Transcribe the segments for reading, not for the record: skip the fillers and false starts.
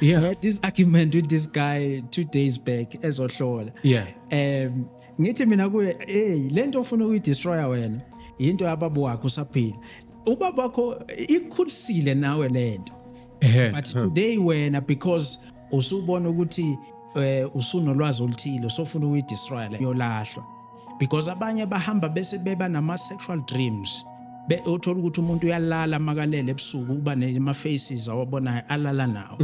Yeah. I had this argument with this guy 2 days back ezohlola. Yeah. Ngithi mina kuye lento ofuna ukuyidestroya wena into yababa wakho usaphila. Ubaba wakho ikhulisile nawe lento. But today wena because usubona ukuthi usunolwazi oluthile usofuna ukuyidestroya le yolahlwa. Because abanye bahamba bese beba nama sexual dreams. Uthola ukuthi umuntu uyalala makalele ebusuku uba nema faces awabona alala nawo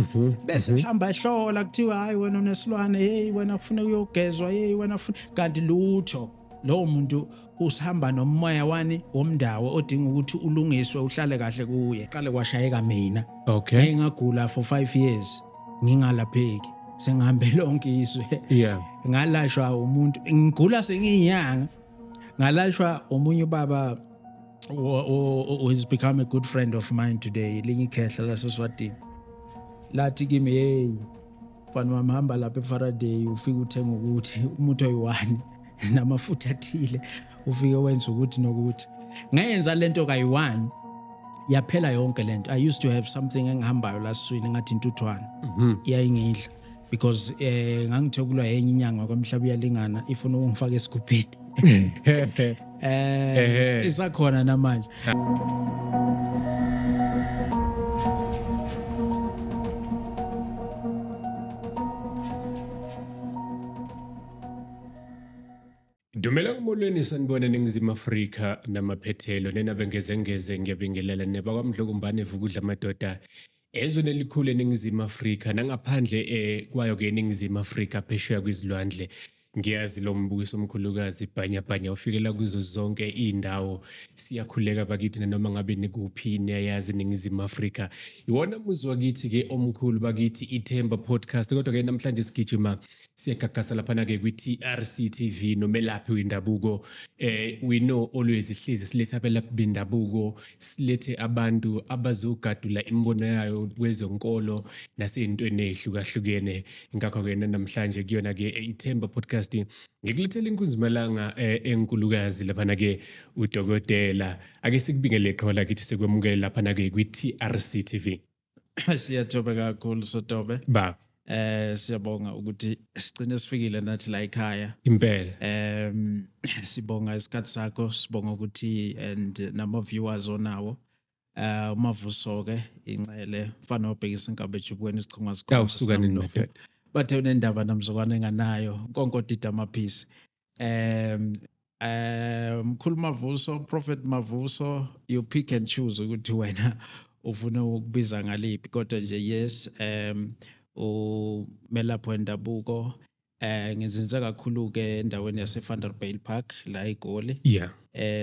bese hamba ehlola kuthiwa hayi wena unesilwane hey wena ufuna uyogezwa hey wena ufuna kanti lutho lo muntu usihamba nomoya wani womndawo odinga ukuthi ulungiswe uhlale kahle kuye qale kwashayeka mina okay ngingagula for 5 years ngingalapheki sengihambe lonke izwe yeah ngalashwa umuntu ngigula sengiyinyanga ngalashwa umunye baba who has become a good friend of mine today linye khehla laseSwatini lathi kimi hey mfana wami hamba lapha eFaraday ufike uthenga ukuthi umuntu oyi1 namafutha athile ufike wenza ukuthi nokuthi ngenza lento kayi1 yaphela yonke lento. I used to have something engihambayo laswini ngathi intuthwana iyayingidla because ngangithokulwa yenye inyanga kwamhlaba uyalingana ifuna ukungifaka esigubhini isakhona namanje. Dumela kumolweni sanibona ningizima Afrika namaphethelo nenabengezengeze ngiyabingelela nebakwamdlokumbane vukudla amadoda ezweni elikhulu ningizima Afrika nangaphandle kwayo ke ningizima Afrika phesheya kwizilwandle. Ngiyazi lo mbukiso omkhulukazi bhanya ufikela kuzo zonke indawo siyakhuleka bakithi noma ngabe nikuphi niyazi ningizima Afrika iwona muzi wakithi ke omkhulu bakithi iThemba podcast kodwa ke namhlanje sigijima siyagagasa lapha ke kwi-TRC TV nomelaphi wendabuko we know always ihlezi siletha abelaphi bendabuko silethe abantu abazogadula imbono yayo kwezonkolo nasezintweni ezihlukahlukene ngakho ke namhlanje kuyona ke iThemba podcast ngikulethela inkunzimalanga enkulukazi lapha ke udokotela ake sikubingele khola kithi sekwemukele lapha ke kwi-TRC TV. Siyathoba kakhulu Sotobe ba siyabonga ukuthi sigcine sifikile nathi la ekhaya impela sibonga isikhathi sakho sibonga ukuthi and nama viewers onawo umavuso ke incele mfana obhekisa inkabe ejubukweni isichonga sikhona awusukane nododa bathe unendaba namzokwane enganayo konkodida amaphisi mkhulu Mavuso Prophet Mavuso you pick and choose ukuthi wena ufuna ukubiza ngaliphi kodwa nje yes umelaphi wendabuko ngizinza kakhulu ke endaweni yase Vanderbijl Park la eGoli yeah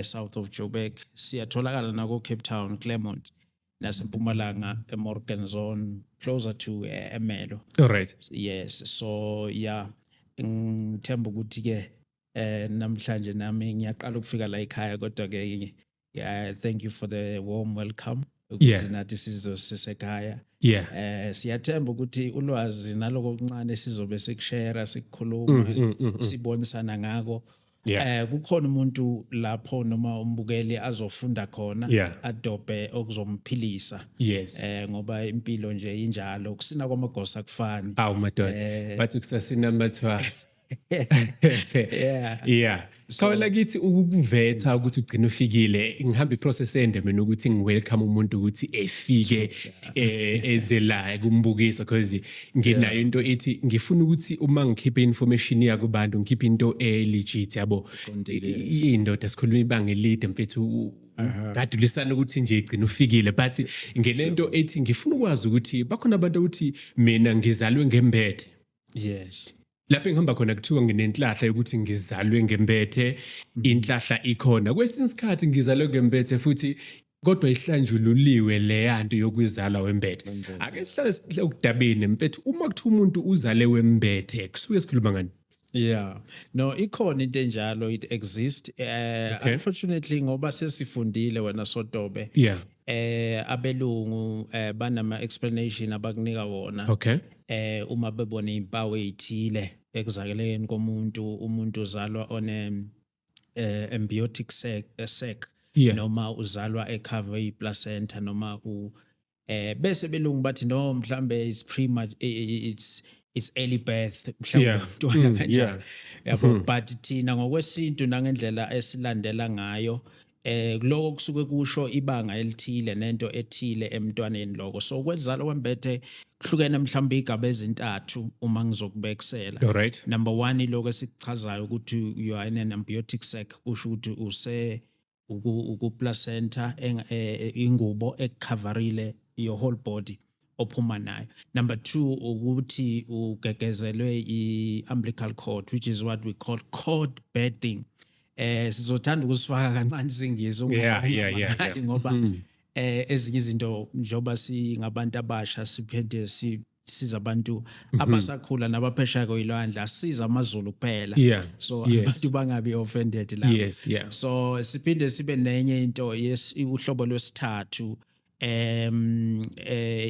south of Joburg siyatholakala nako Cape Town Claremont nasempumalanga eMorgan Zone closer to Emelo. all right Yes so yeah ngithemba ukuthi ke namhlanje nami ngiyaqala ukufika la ekhaya kodwa ke yeah thank you for the warm welcome yeah nathi sisekhaya yeah siyathemba ukuthi ulwazi naloko okuncane sizobe sikushare sikukhuluma sibonisana ngako kukhona umuntu lapho noma umbukeli azofunda khona adobhe okuzomphilisa yes ngoba impilo nje injalo kusina kwamagosa kufani awu madoda bathi kusasina mathwasa yeah khawela kithi ukuvetha ukuthi ugcina ufikile ngihamba iprocess ende mina ukuthi ngiwelcome umuntu ukuthi efike ezela kumbukiso because nginayo into ethi ngifuna ukuthi uma ngikhiphe information yakubantu ngikhiphe into legit yabo indoda sikhuluma ibanga elide mfethu ngadulisana ukuthi nje igcina ufikile but ngenento ethi ngifuna ukwazi ukuthi bakhona abantu ukuthi mina ngizalwe ngembethe yes lapho ngihamba khona kuthiwa nginenhlahla ukuthi ngizalwe ngembethe inhlahla ikhona kwesinye isikhathi ngizalwe ngembethe futhi kodwa ihlanjululiwe le yanto yokuzalwa wembethe ake sihlale ukudabeni mfethu uma kuthi umuntu uzale wembethe kusuke sikhuluma ngani yeah no ikhona into enjalo it exists unfortunately ngoba sesifundile wena Sotobe yeah abelungu banama explanation abakunika wona okay uma bebona impawu ezithile ekuzakeleni komuntu umuntu uzalwa on embiotic sac noma uzalwa ecover iplacenta noma bese belungu bathi no mhlambe it's it's early birth mhlawumbe Yeah. umntwana Yeah. kanjalo yabo but thina ngokwesintu nangendlela esilandela ngayo kuloko kusuke kusho ibanga elithile nento ethile emntwaneni lokho so kwezalo kwembethe kuhlukene mhlawumbe igaba ezintathu uma ngizokubekisela Alright. number 1 iloko esikuchazayo ukuthi you are in an embryonic sac kusho ukuthi use uku-placenta ingubo ekukhaverile your whole body ophuma nayo. Number 2 ukuthi ugegezelwe i-umbilical cord which is what we call cord bedding. Sizothanda ukusifaka kancane isingisi Yeah. ngoba ezinye izinto njoba singabantu abasha siphinde sizabantu abasakhula nabaphesheya kwilwandle asiza amaZulu kuphela Yeah. so Yes. abantu bangabe offended la Yes, yeah. so siphinde sibe nenye into uhlobo lwesithathu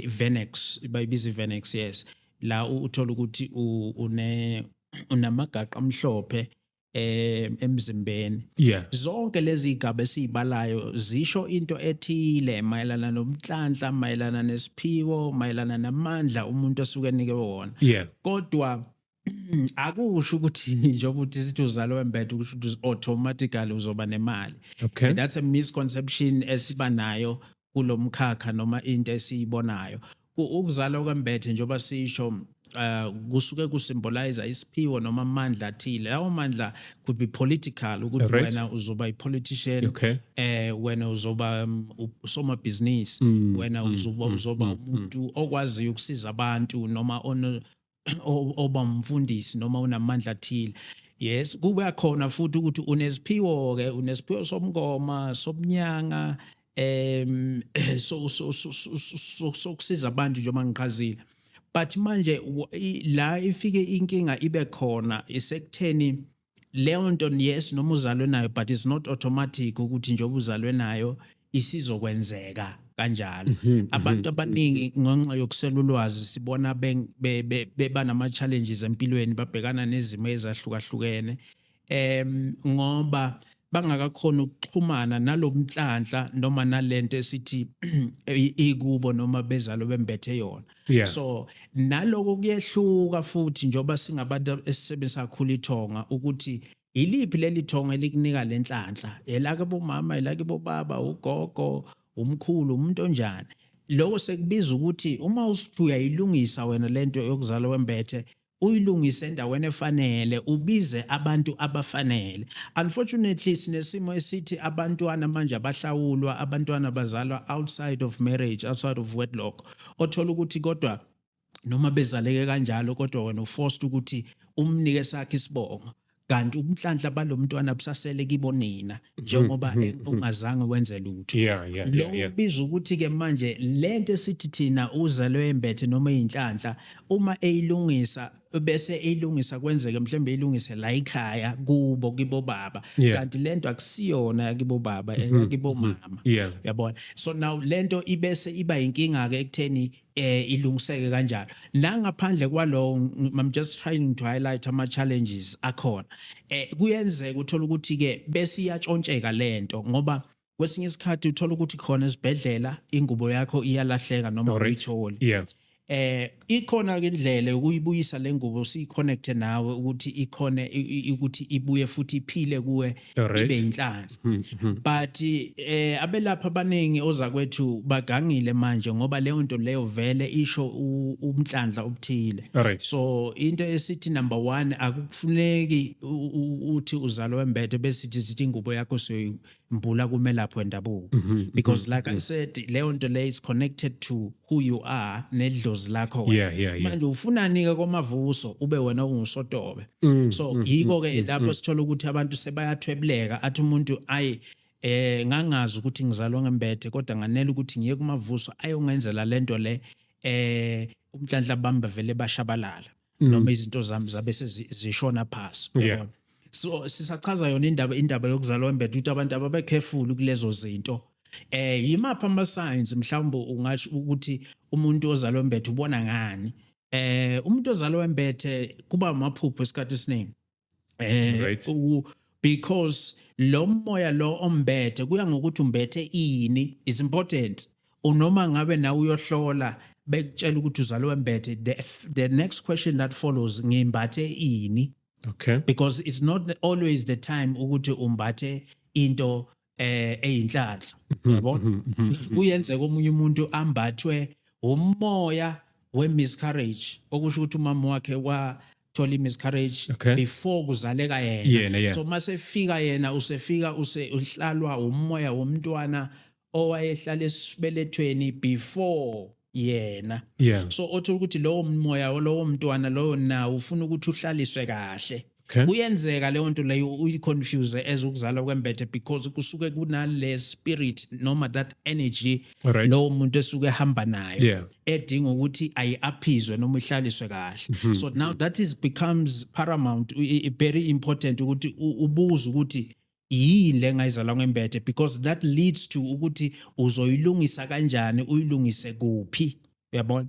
Venex bayibiza Venex yes la uthola ukuthi unamagaqa amhlophe emzimbeni Yeah. zonke lezi igaba esizibalayo zisho into ethile mayelana nomhlanhla mayelana nesiphiwo mayelana namandla umuntu osuke enike wona Yeah. kodwa akusho ukuthi njengoba uthi sithi uzalo wembethe kusho ukuthi automatically uzoba nemali Okay. that's a misconception esiba nayo kulomkhakha noma into esiyibonayo ukuzalwa kwembethe njengoba sisho kusuke kusymbolize isiphiwo noma amandla athile lawo mandla could be political ukuthi Right. wena uzoba i-politician Okay. wena uzoba usomabhizinisi wena uzoba umuntu okwaziyo ukusiza abantu noma oba umfundisi noma unamandla athile yes kube khona futhi ukuthi unesiphiwo ke unesiphiwo somngoma sobnyanga sokusiza abantu njengoba ngiqhazile but manje la ifike inkinga ibe khona isekutheni leyo nto yes noma uzalwe nayo but it's not automatic ukuthi njengoba uzalwe nayo isizokwenzeka kanjalo abantu abaningi ngenxa yokusela ulwazi sibona beba nama challenges empilweni babhekana nezimo ezahlukahlukene ngoba bangakakhona ukuxhumana nalomhlanhla noma nalento esithi ikubo noma bezalo bembethe yona Yeah. so naloko kuyehluka futhi njoba singabantu esisebenzisa kakhulu ithonga ukuthi iliphi leli thonga elikunika lenhlanhla elake bomama elake bobaba ugogo umkhulu umuntu onjani lokho sekubiza ukuthi uma usithi uyayilungisa wena lento yokuzalwa wembethe uyilungise endaweni efanele ubize abantu abafanele unfortunately sinesimo esithi abantwana manje abahlawulwa abantwana bazalwa outside of marriage outside of wedlock othola ukuthi kodwa noma bezaleke kanjalo kodwa wena uforced ukuthi umnike sakhe isibongo kanti umhlanhla balomntwana busasele kibonina njengoba ungazange wenze lutho Yeah. lo biza ukuthi ke manje lento esithi thina uzalwe embethe noma izinhlanhla uma eyilungisa bese eyilungisa kwenzeke mhlembe eyilungise la ekhaya kubo kibo baba Yeah. kanti lento akusiyona kibo baba kibo mama Yeah. yabona so now lento ibese iba inkinga ke ekutheni ilungiseke kanjalo nangaphandle kwalo I'm just trying to highlight ama challenges akhona kuyenzeka uthola ukuthi ke bese iyatshontsheka lento ngoba kwesinye isikhathi uthola ukuthi khona esibhedlela ingubo yakho iyalahleka noma uyithole Yeah. ikhona ke indlela ukuyibuyisa lengubo siconnect nawe ukuthi ikhone ukuthi ibuye futhi iphile kuwe ibe inhlanzi but abelapha abaningi ozakwethu bagangile manje ngoba leyo nto leyo vele isho umhlandla obuthile so into esithi number 1 akufuneki uthi uzalo wembethe bese sithi ingubo yakho soyimbula kumelaphi wendabuko because like I said leyo nto le is connected to who you are nedlozi lakho manje ufunani ke komavuso ube wena ungusodobe so yiko ke lapho sithola ukuthi abantu sebayathwebuleka athi umuntu ayi ngangazi ukuthi ngizalwa ngembethe kodwa nganele ukuthi ngiye kumavuso ayongenzela lento le umhlanhla bamba vele bashabalala noma izinto zami zabe sezishona phansi yabona so sisachaza yona indaba yokuzalwa ngembethe ukuthi abantu ababe careful kulezo zinto yimapha ama signs mhlawumbe ungasho ukuthi umuntu ozalwe ngembethe ubona ngani umuntu ozalwe ngembethe kuba amaphupho esikhathi esiningi because lo moya lo ombethe kuya ngokuthi umbethe ini is important unoma ngabe na uyohlola bekutshela ukuthi uzalwe wembethe, the next question that follows ngimbathe ini, Okay. because it's not always the time ukuthi umbathe into eyinhlanhla, yabo. Kuyenzeka omunye umuntu ambathwe umoya we-miscarriage, okusho ukuthi umama wakhe wathola i-miscarriage before kuzaleka yena. So mase fika yena usefika uhlalwa umoya womntwana owayehlala esibelethweni before yena. So othola ukuthi lowo moya lowo mntwana lowo na ufuna ukuthi uhlaliswe kahle. Kuyenzeka leyo nto leyo uyiconfuse as ukuzalwa kwembethe, because kusuke kunale spirit noma that energy lowo muntu esuke ehamba nayo edinga ukuthi ayiaphizwe noma ihlaliswe kahle. So now that becomes paramount, very important ukuthi ubuze ukuthi yini le ngayizalwa ngembethe, because that leads to ukuthi uzoyilungisa kanjani, uyilungise kuphi, uyabona.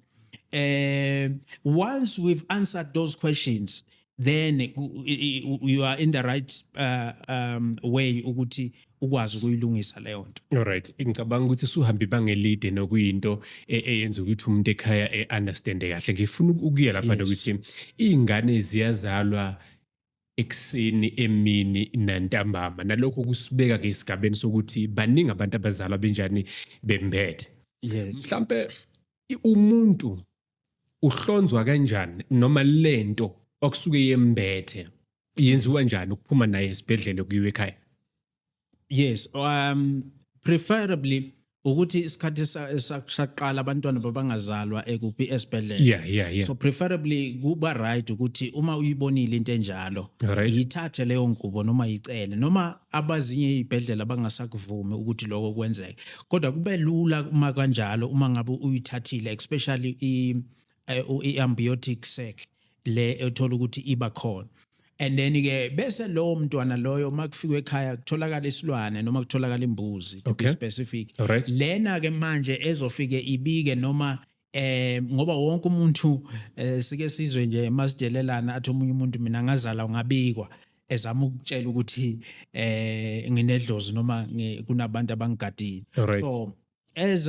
Once we've answered those questions, then you are in the right way ukuthi ukwazi ukuyilungisa leyo nto. Alright, ngicabanga ukuthi suhambe ibanga elide nokuyinto eyenza ukuthi umuntu ekhaya understande kahle. Ngifuna ukuya lapha ukuthi izingane ziyazalwa ekseni, emini nantambama, nalokho kusibeka ke isigabeni sokuthi baningi abantu abazalwa benjani bembethe. Mhlambe umuntu uhlonzwa kanjani noma lento okusuke yembethe yenziwa kanjani ukuphuma naye esibhedlela kuyiwe ekhaya? Preferably ukuthi isikhathi saqala abantwana babangazalwa ekuphi esibhedlela. So preferably kuba right ukuthi uma uyibonile into enjalo yithathe leyo ngubo noma yicele, noma abazinye izibhedlela bangasakuvumi ukuthi lokho kwenzeke, kodwa kube lula uma kanjalo, uma ngabe uyithathile, especially i-ambiotic sac le ethola ukuthi iba khona. And then ke bese lowo mntwana loyo makufikwe ekhaya kutholakala isilwane noma kutholakala imbuzi, to be specific. Lena ke manje ezofike ibike noma ngoba wonke umuntu sike sizwe nje masidelelana athi omunye umuntu mina ngazala ngabikwa, ezama ukutshela ukuthi nginedlozi noma kunabantu abangigadile. So as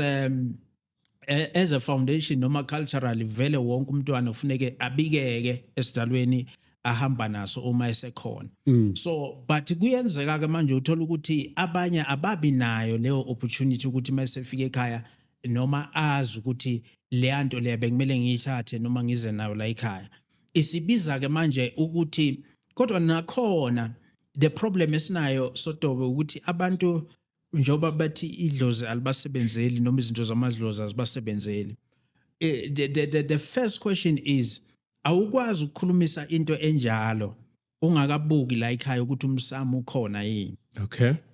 a foundation noma culturally vele wonke umntwana ufuneke abikeke esidalweni ahamba naso uma esekhona. So but kuyenzeka ke manje uthola ukuthi abanye ababi nayo leyo opportunity ukuthi mase fika ekhaya noma azi ukuthi le nto le bekumele ngiyithathe noma ngize nayo la ekhaya. Isibiza ke manje ukuthi kodwa nakhona the problem esinayo sodobe ukuthi abantu njoba bathi idlozi alibasebenzeli noma izinto zamadlozi azibasebenzeli. The first question is, awukwazi ukukhulumisa into enjalo ungakabuki la ekhaya ukuthi umsamo ukhona yini.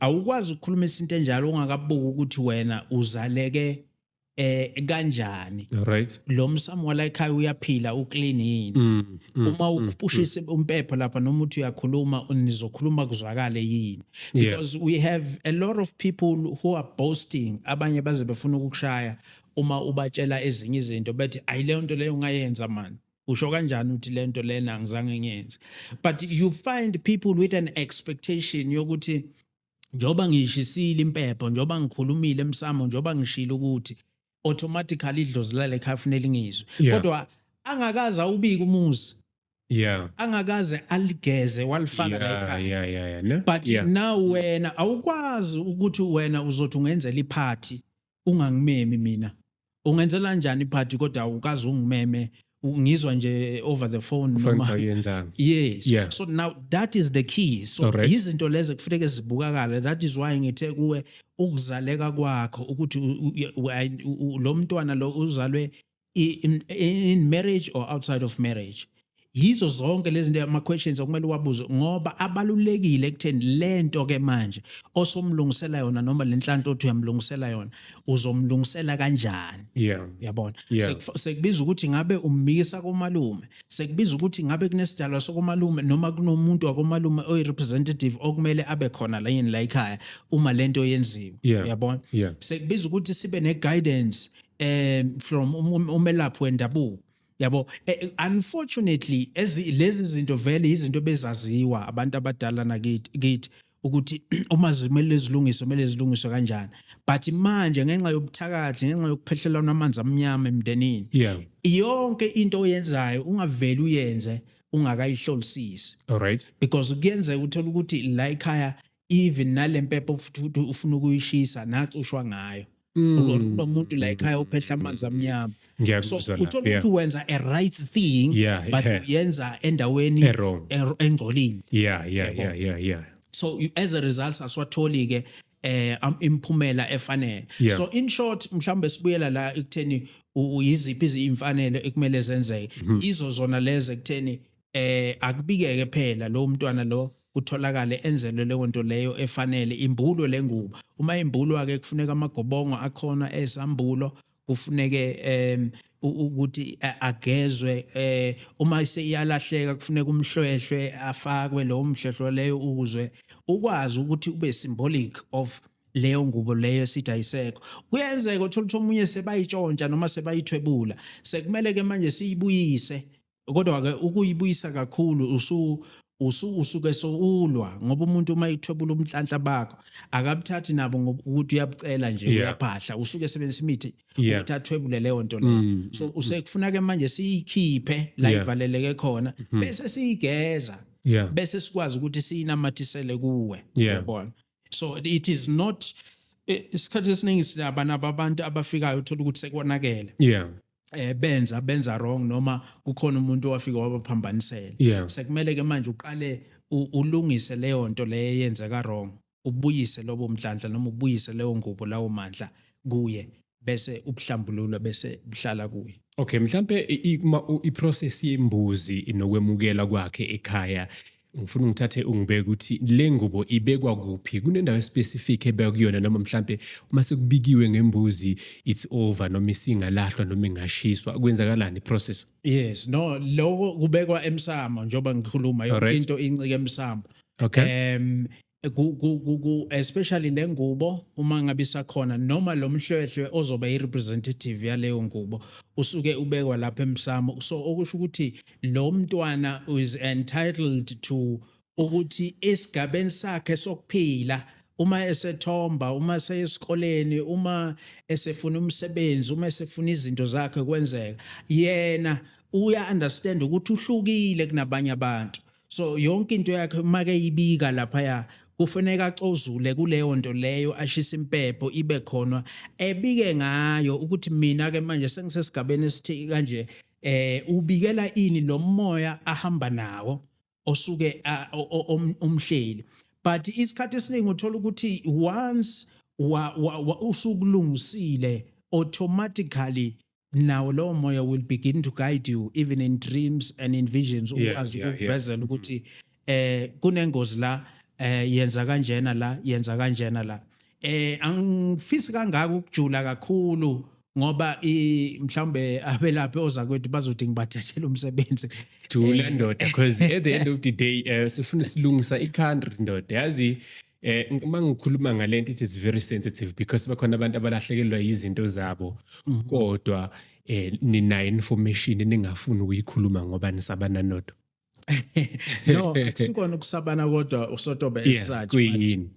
Awukwazi ukukhulumisa into enjalo ungakabuki ukuthi wena uzaleke kanjani. Lo msamo wala ekhaya uyaphila, uclean yini. Uma ukupushise umpepho lapha noma uthi uyakhuluma nizokhuluma kuzwakale yini. Because we have a lot of people who are boasting, abanye baze befuna ukukushaya uma ubatshela ezinye izinto bethi ayile nto leyo ungayenza man. Usho kanjani uthi lento lena ngizange ngiyenze. But you find people with an expectation yokuthi njoba ngishisile impepho, njoba ngikhulumile emsamo, njoba ngishilo ukuthi automatically idlozi la ekhaya kufanele ngizwe. Kodwa angakaza ubika umuzi. Angakaze aligeze walifaka la ekhaya. But now wena awukwazi ukuthi wena uzothi ungenzela iphathi ungangimemi mina. Ungenzela kanjani iphathi kodwa awukazi ungimeme, ngizwa nje over the phone noma. So now that is the key. So izinto lezi kufanele zibukakala. That is why ngithe kuwe ukuzaleka kwakho ukuthi lo mntwana lo uzalwe in marriage or outside of marriage. Yizo zonke lezi zinto ama questions okumele uwabuze, ngoba abalulekile ekutheni lento ke manje osomlungisela yona noma lenhlanhla othi uyamlungisela yona uzomlungisela kanjani. Yabona, sekubiza ukuthi ngabe ummikisa komalume, sekubiza ukuthi ngabe kunesidalwa sokomalume noma kunomuntu wakomalume oyi representative okumele abe khona la yini la ekhaya uma lento yenziwe. Yabona, sekubiza ukuthi sibe ne guidance from umelaphi wendabuko. Yabo, unfortunately lezi zinto vele izinto bezaziwa abantu abadala nakithi ukuthi uma zimele zilungiswe kanjani. But manje ngenxa yobuthakathi, ngenxa yokuphehlelana amanzi amnyama emndenini, yonke into oyenzayo ungaveli uyenze ungakayihlolisisi. Alright. Because kuyenzeka uthola ukuthi la ekhaya even nalempepho futhi ufuna ukuyishisa nacushwa ngayo. Umuntu la ekhaya uphehla amanzi amnyama. So uthola ukuthi wenza a right thing, but uyenza endaweni engcolile. Yeah. So as a result aswatholi ke impumela efanele. So in short mhlambe sibuyela la ekutheni uyiziphi izimfanele ekumele zenzeke. Izo zona leze ekutheni akubikeke phela lo mntwana lo utholakale enzelwe leyo nto leyo efanele imbulo lengubo. Uma imbulo ake kufuneka amagobongo akhona esambulo, kufuneke ukuthi agezwe, uma seyalahleka kufuneka umhlwehlwe afakwe lo mhlwehlwe leyo ukuzwe ukwazi ukuthi ube symbolic of leyo ngubo leyo sidayisekho. Kuyenzeka uthola ukuthi omunye sebayitshontsha noma sebayithwebula, sekumele ke manje siyibuyise, kodwa ke ukuyibuyisa kakhulu usuke soulwa ngoba umuntu uma ithwebula umhlanhla bakho akabuthathi nabo ngokuthi uyabucela nje uyaphahla, usuke sebenzisa imithi ukuthi athwebule leyo nto leyo. So usekufuna ke manje siyikhiphe la ivaleleke khona bese siyigeza, bese sikwazi ukuthi siyinamathisele kuwe, yabona. So it is not isikhathi esiningi sinabana abantu abafikayo uthola ukuthi sekonakele, benza wrong noma kukhona umuntu owafika wabaphambanisela. Sekumele ke manje uqale ulungise leyo nto leyo yenzeka wrong, ubuyise lobo mhlanhla noma ubuyise leyo ngubo lawo mandla kuye, bese ubuhlambulula bese buhlala kuye. Okay, mhlambe iprocess yembuzi nokwemukela kwakhe ekhaya, ngifuna ngithathe ungibeke ukuthi le ngubo ibekwa kuphi, kunendawo specific ebekwa kuyona noma mhlambe uma sekubikiwe ngembuzi it's over noma isingalahlwa noma ingashiswa, kwenzakalani process? Yes, no, lokho kubekwa emsamo njoba ngikhuluma yonke into incike emsamo. Okay. Especially le ngubo uma ngabe isakhona noma lo mhlwehlwe ozoba i-representative yaleyo ngubo usuke ubekwa lapha emsamo. So okusho ukuthi lo mntwana is entitled to ukuthi esigabeni sakhe sokuphila, uma esethomba, uma esesikoleni, uma esefuna umsebenzi, uma esefuna izinto zakhe kwenzeka, yena uya understand ukuthi uhlukile kunabanye abantu. So yonke into yakhe make ibika lapha ya kufanele axozule kuleyo nto leyo, ashisa impepho ibe khona ebike ngayo ukuthi mina ke manje sengisesigabeni esithi kanje, ubikela ini lo moya ahamba nawo osuke umhleli. But isikhathi esiningi uthola ukuthi once usukulungisile automatically now lo moya will begin to guide you even in dreams and in visions, ukwazi ukuvezela ukuthi kunengozi la, yenza kanjena la, yenza kanjena la. Angifisi kangaka ukujula kakhulu ngoba mhlambe abelaphi ozakwethu bazothi ngibathathela umsebenzi. Jula ndoda, because at the end of the day sifuna silungisa i-country ndoda. Yazi uma ngikhuluma ngalento, it is very sensitive because bakhona abantu abalahlekelwa izinto zabo, kodwa nina information ningafuni ukuyikhuluma ngoba nisabana nodwa. No, akusikona ukusabana kodwa usotobe esathi. Kuyini?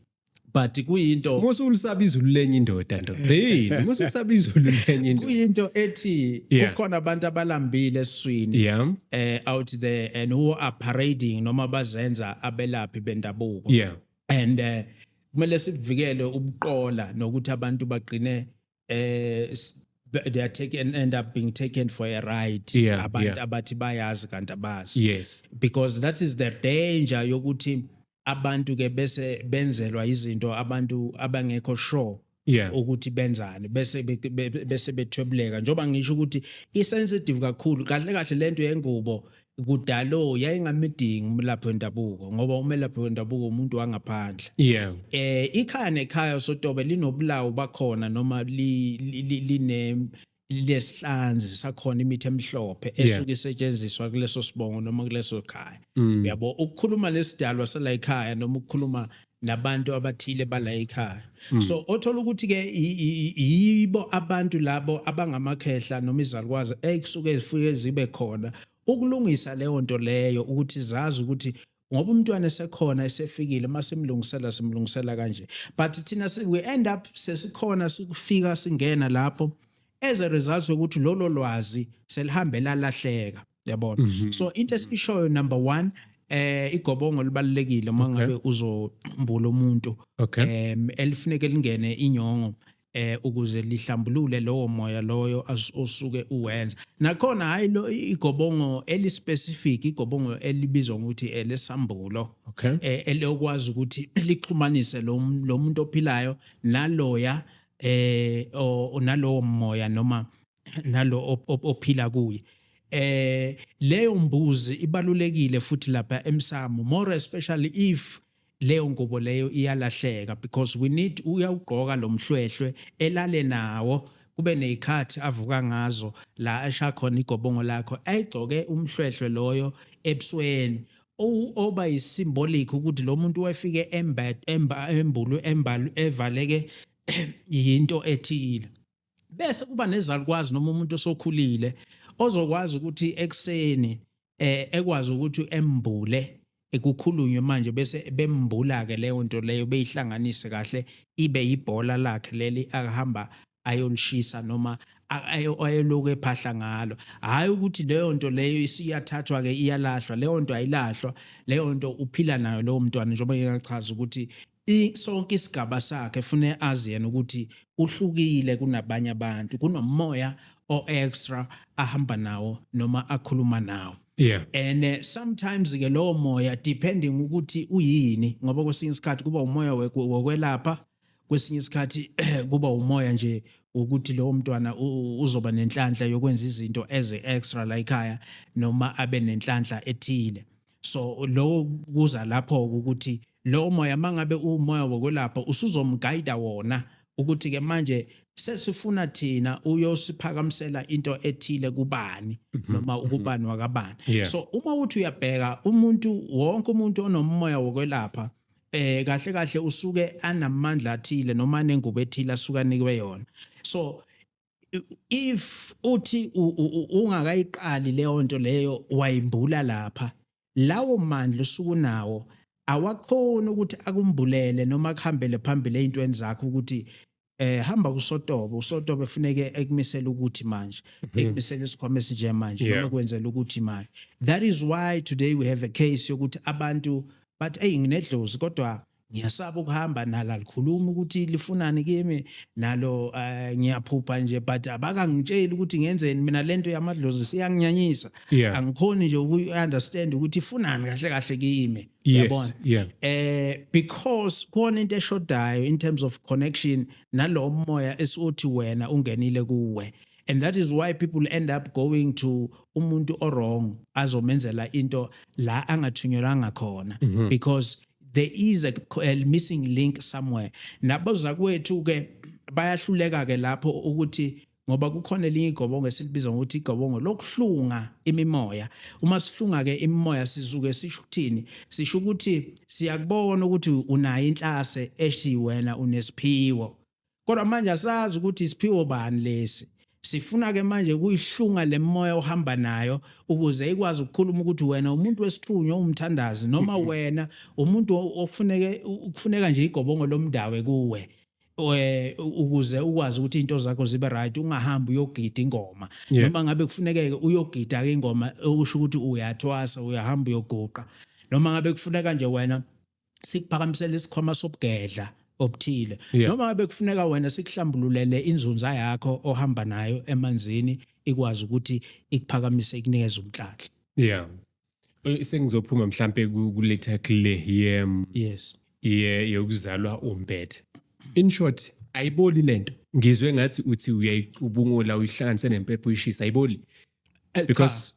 But kuyinto musulisaba izulu lenye indoda ndoda. Musulisaba izulu lenye indoda. Kuyinto ethi kukhona abantu abalambile eswini out there and who are parading noma bazenza abelaphi bendabuko. And kumele sivikele ubuqola nokuthi abantu baqine they are end up being taken for a ride. Abantu abathi bayazi kanti abazi. Yes. Because that is the danger yokuthi abantu ke bese benzelwa izinto abantu abangekho sure ukuthi benzani bese bethwebuleka. Njoba ngisho ukuthi isensitive kakhulu, kahle kahle lento yengubo kudalo yayingamidingi umlaphi wendabuko ngoba umelaphi wendabuko umuntu wangaphandle. Ikhaya nekhaya sotobe linobulawo bakhona noma lesihlanzi sakhona imithi emhlophe esuke isetshenziswa kuleso sibongo noma kuleso khaya. Yabo ukukhuluma lesidalwa sala ekhaya noma ukukhuluma nabantu abathile bala ekhaya. So othola ukuthi ke yibo abantu labo abangamakhehla noma izalukwazi ekusuke zifike zibe khona ukulungisa leyo nto leyo ukuthi zazi ukuthi ngoba umntwana esekhona esefikile masemlungisela kanje, but thina we end up sesikhona sikufika singena lapho as a result ukuthi lolo lwazi selihambe lalahleka, yabona. So into esishoyo number 1, igobongo libalekile mangabe uzombula umuntu, elifuneke lingene inyongo ukuze lihlambulule lowo moya loyo osuke uwenza. Nakhona hayi lo igobongo elispecific, igobongo elibizwa ukuthi elesambulo, elokwazi ukuthi lixhumanise lo muntu ophilayo naloya nalowo moya noma nalo ophila kuye. Leyo mbuzi ibalulekile futhi lapha emsamo, more especially if leyo ngubo leyo iyalahleka, because we need uyawugqoka lo mhlwehlwe elale nawo, kube nezikhathi avuka ngazo la asha khona igobongo lakho, ayigcoke umhlwehlwe loyo ebusweni oba yisymbolic ukuthi lo muntu wafike embulu evaleke yinto ethile. Bese kuba nezalukwazi noma umuntu osokhulile ozokwazi ukuthi ekseni ekwazi ukuthi embule, ekukhulunywe manje bese bembula ke leyo nto leyo beyihlanganise kahle ibe yibhola lakhe leli akahamba ayolishisa noma ayoloku ephahla ngalo. Hayi ukuthi leyo nto leyo isiyathathwa ke iyalahlwa, leyo nto ayilahlwa, leyo nto uphila nayo lowo mntwana njengoba ngiyachaza ukuthi sonke isigaba sakhe ufune azi yena ukuthi uhlukile kunabanye abantu, kunomoya extra ahamba nawo noma akhuluma nawo. And sometimes ke lowo moya depending ukuthi uyini, ngoba kwesinye isikhathi kuba umoya wokwelapha, kwesinye isikhathi kuba umoya nje ukuthi lowo mntwana uzoba nenhlanhla yokwenza izinto eze extra la ekhaya noma abe nenhlanhla ethile. So lo kuza lapho ukuthi lo moya mangabe umoya wokwelapha usuzomguide wona ukuthi ke manje sesifuna thina uyosiphakamisela into ethile kubani noma ukubani wakabani. So uma uthi uyabheka wonke umuntu onomoya wokwelapha kahle kahle usuke anamandla athile noma nengubo ethile asuka nikwe yona. So if uthi ungakayiqali leyo nto leyo wayimbula lapha, lawo mandla usukunawo awakhona ukuthi akumbulele noma akuhambele phambili ezintweni zakho ukuthi hamba kusotobo, usotobo efuneke ekumisela ukuthi manje, ekumisela isikhwama esinje manje noma kwenzela ukuthi manje. That is why today we have a case yokuthi abantu but nginedlozi kodwa ngiyasaba ukuhamba nala likhuluma ukuthi lifunani kimi nalo, ngiyaphupha nje but abakangitsheli ukuthi ngenzeni mina, lento yamadlozi siyanginyanyisa, angikhoni nje uku-understand ukuthi ifunani kahle kahle kimi, yabona. Because kukhona into eshodayo in terms of connection nalo moya esuthi wena ungenile kuwe. And that is why people end up going to umuntu wrong azomenzela into la angathunyelanga khona, because there is a missing link somewhere. Naboza kwethu ke bayahluleka ke lapho ukuthi ngoba kukhona elinye igobongo esilibiza ngokuthi igobongo lokuhlunga imimoya. Uma sihlunga ke imimoya sizuke sisho ukuthini? Sisho ukuthi siyakubona ukuthi unayo inhlase ethi wena unesiphiwo, kodwa manje asazi ukuthi isiphiwo bani lesi. Sifuna ke manje kuyihlunga lemoya ohamba nayo ukuze ikwazi ukukhuluma ukuthi wena umuntu wesithunywa umthandazi noma wena umuntu okufuneka nje igobongo lomdawe kuwe, ukuze ukwazi ukuthi into zakho zibe right, ungahambi uyogida ingoma noma ngabe kufuneke uyogida ke ingoma okusho ukuthi uyathwasa, uyahamba uyoguqa, noma ngabe kufuneka nje wena sikuphakamisela isikhwama sobugedla obuthile, noma ngabe kufuneka wena sikuhlambululele inzunza yakho ohamba nayo emanzini ikwazi ukuthi ikuphakamise ikunikeze umhlanhla. Sengizophuma mhlambe kuletha kule yokuzalwa umbethe. In short, ayiboli lento. Ngizwe ngathi uthi uyayicubungula uyihlanganise nempepho uyishisa, ayiboli? Because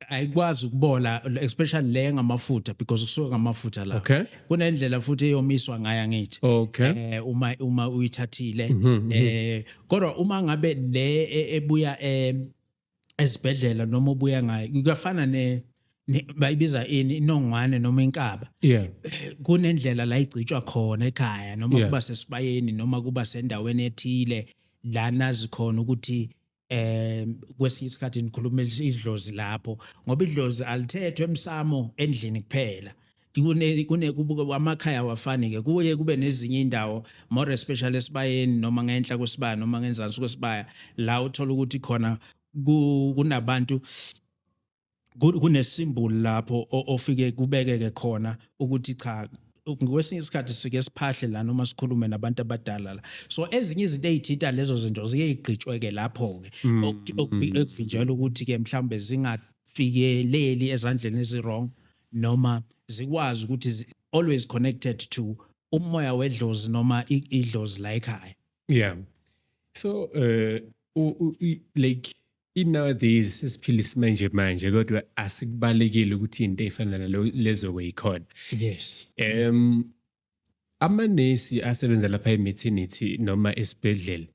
ayikwazi ukubola, especially le ngamafutha, because kusuka ngamafutha la. Kunendlela futhi eyomiswa ngaya ngithi. Uma uyithathile kodwa uma ngabe le ebuya esibhedlela noma ubuya ngayo kuyafana bayibiza inongwane noma inkaba. Kunendlela la igcitshwa khona ekhaya noma kuba sesibayeni noma kuba sendaweni ethile la nazi khona ukuthi kwesinye isikhathi nikhuluma idlozi lapho ngoba idlozi alithethwe emsamo endlini kuphela kune amakhaya wafani ke kuye kube nezinye indawo more especially esibayeni noma ngenhla kwesibaya noma ngenzansi kwesibaya la uthola ukuthi khona kunabantu kunesimboli lapho ofike kubekeke khona ukuthi cha kwesinye isikhathi sifike siphahle la noma sikhulume nabantu abadala la so ezinye izinto ezithita lezo zinto ziyigqitshweke lapho ke okuvinjelwa ukuthi ke mhlambe zingafikeleli ezandleni ezirong noma zikwazi ukuthi always connected to umoya wedlozi noma idlozi la ekhaya. Yeah. So like nowadays sesiphilisa manje kodwa asikubalekile ukuthi into efana nalezo kuyikhona. Yes. Amanesi asebenza lapha e-maternity noma esibhedlela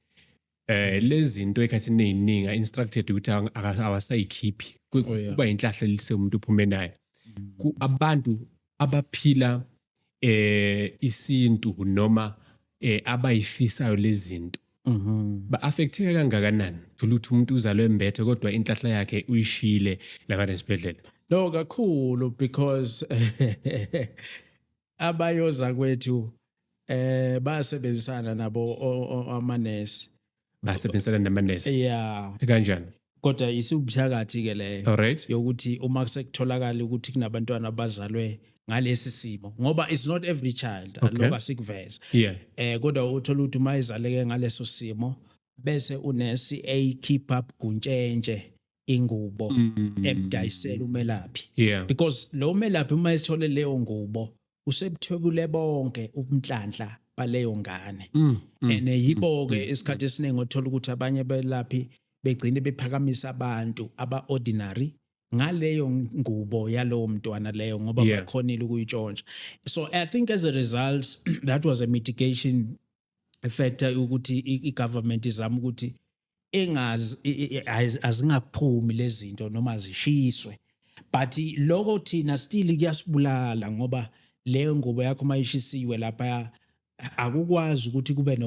lezi zinto ekhathini eziningi instructed ukuthi awasayikhiphi kuba inhlahla lise umuntu uphume nayo. Abantu abaphila isintu noma abayifisayo lezi zinto ba-affecteka kangakanani ukuthi umuntu uzalwe embethe kodwa inhlahla yakhe uyishile la esibhedlela? No kakhulu because abayoza kwethu basebenzisana nabo amanesi. Basebenzisana namanesi? Yeah. Kanjani? Kodwa isibuthakathi ke leyo. Alright. Yokuthi uma sekutholakala ukuthi kunabantwana abazalwe ngalesi simo ngoba it's not every child aloka sikuveza. Yeah. Kodwa uthola ukuthi uma izaleke ngaleso simo bese unesi keep up kuntshentshe ingubo emdayisela umelaphi. Yeah. Because lo melaphi uma esithole leyo ngubo usebuthwebule bonke ubunhlanhla baleyo ngane. Yibo ke isikhathi esiningi uthola ukuthi abanye belaphi begcine bephakamisa abantu aba-ordinary ngaleyo ngubo yalowo mntwana leyo ngoba bakhonile ukuyitshontsha. So I think as a result that was a mitigation factor ukuthi i-government izama ukuthi azingaphumi lezi zinto noma zishiswe. But lokho thina still kuyasibulala ngoba leyo ngubo yakho mayishisiwe lapha akukwazi ukuthi kube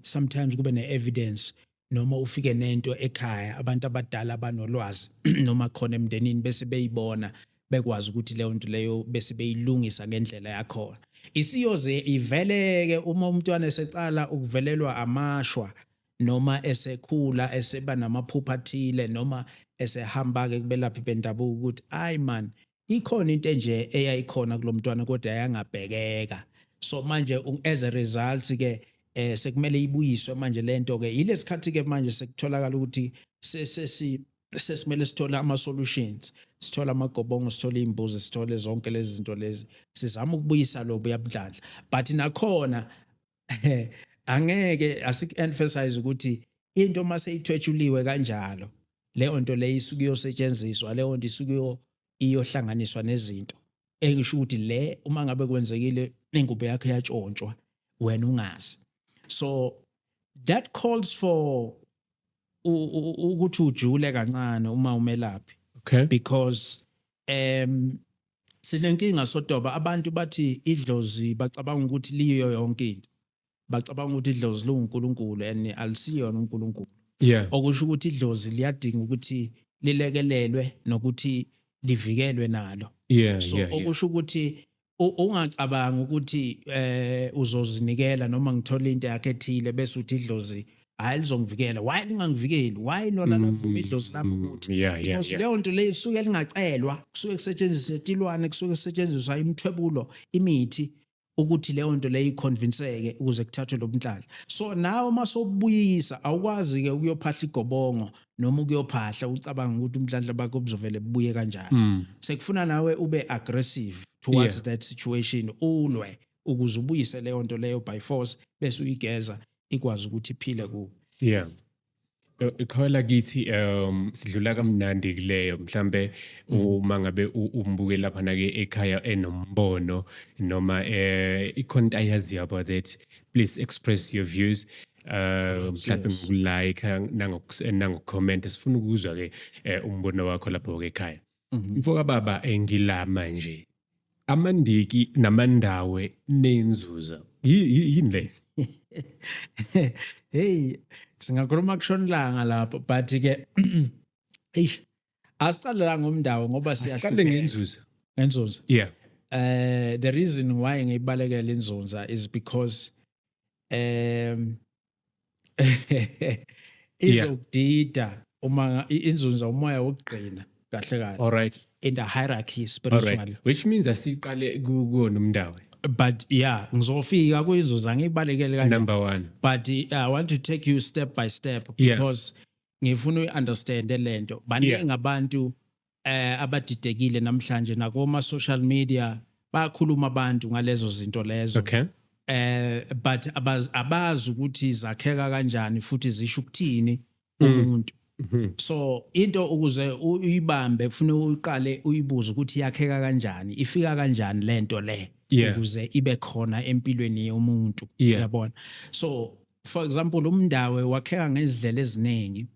sometimes kube ne-evidence noma ufike nento ekhaya abantu abadala abanolwazi noma khona emndenini bese beyibona bekwazi ukuthi leyo nto leyo bese beyilungisa ngendlela yakhona. Isiyoze iveleke uma umntwana esecala ukuvelelwa amashwa noma esekhula eseba namaphupha athile noma esehamba ke kubelaphi bendabuko ukuthi ayi man ikhona into nje eyayikhona kulomntwana kodwa ayangabhekeka. So manje as a result ke sekumele ibuyiswe manje lento ke ilesikhathi ke manje sekutholakala ukuthi sesimele sithola ama solutions, sithola amagobongo, sithola imbuzi, sithole zonke lezi zinto lezi sizama ukubuyisa lobo yabudladla. But nakhona angeke asik-emphasize ukuthi into mase ithwetshuliwe kanjalo leyo nto leyo isuke yosetshenziswa, leyo nto isuke iyohlanganiswa nezinto engisho ukuthi le uma ngabe kwenzekile ingubo yakhe yatshontshwa wena ungazi. So that calls for ukuthi ujule kancane uma umelaphi. Okay. Because silenkinga sodoba abantu bathi idlozi bacabanga ukuthi liyo yonke into. Bacabanga ukuthi idlozi lunguNkulunkulu and alisiyona uNkulunkulu. Yeah. Okusho ukuthi idlozi liyadinga ukuthi lilekelelwe nokuthi livikelwe nalo. Yeah, so yeah. Okusho ukuthi ungacabanga ukuthi uzozinikela noma ngithola into yakhe ethile bese uthi idlozi hayi lizongivikela. Why lingangivikeli? Why lona lafuma idlozi lami ukuthi? Yeah. Leyo nto leyo isuke lingacelwa, kusuke kusetshenziswa itilwane, kusuke kusetshenziswa imithwebulo, imithi ukuthi leyo nto leyo iconvinceke ukuze kuthathwe lo mnhlanhla. So nawe masobuyisa awukwazi ke ukuyophahla igobongo noma ukuyophahla ucabanga ukuthi umnhlanhla bakho buzovele bubuye kanjani. Sekufuna nawe ube aggressive towards that situation, ulwe ukuze ubuyise leyo nto leyo by force bese uyigeza ikwazi ukuthi iphile kuwe. Yeah. Ikhawela kithi sidlula kamnandi kuleyo mhlambe uma ngabe umbuke lapha na ke ekhaya enombono noma ikhonto ayazi about that, please express your views mhlambe ngokulike nangokucomment. Sifuna ukuzwa ke umbono wakho lapho ke ekhaya. Mfoka baba engila manje amandiki namandawe nenzuza yini le? Hey, singakhuluma kushonilanga lapho but ke eish asiqale la ngomndawo ngoba Asiqale ngenzunza. Yeah. The reason why ngiyibalekela inzunza is because izokudida uma inzunza umoya wokugcina kahle kahle. All right. In the hierarchy All spiritually. right. Which means asiqale kuwona umndawo. But yeah, ngizofika kuyinzuza ngiyibalekele kanjani. Number 1. But I want to take you step by step Yeah. because ngifuna uunderstand lento. Baningi abantu abadidekile namhlanje nakoma social media bakhuluma abantu ngalezo zinto lezo. Okay. But abazi ukuthi zakheka kanjani futhi zisho ukuthini umuntu. So into ukuze uyibambe ufuna uqale uyibuze ukuthi yakheka kanjani, ifika kanjani lento le ukuze ibe khona empilweni yomuntu, uyabona. So for example umndawe wakheka ngezindlela eziningi.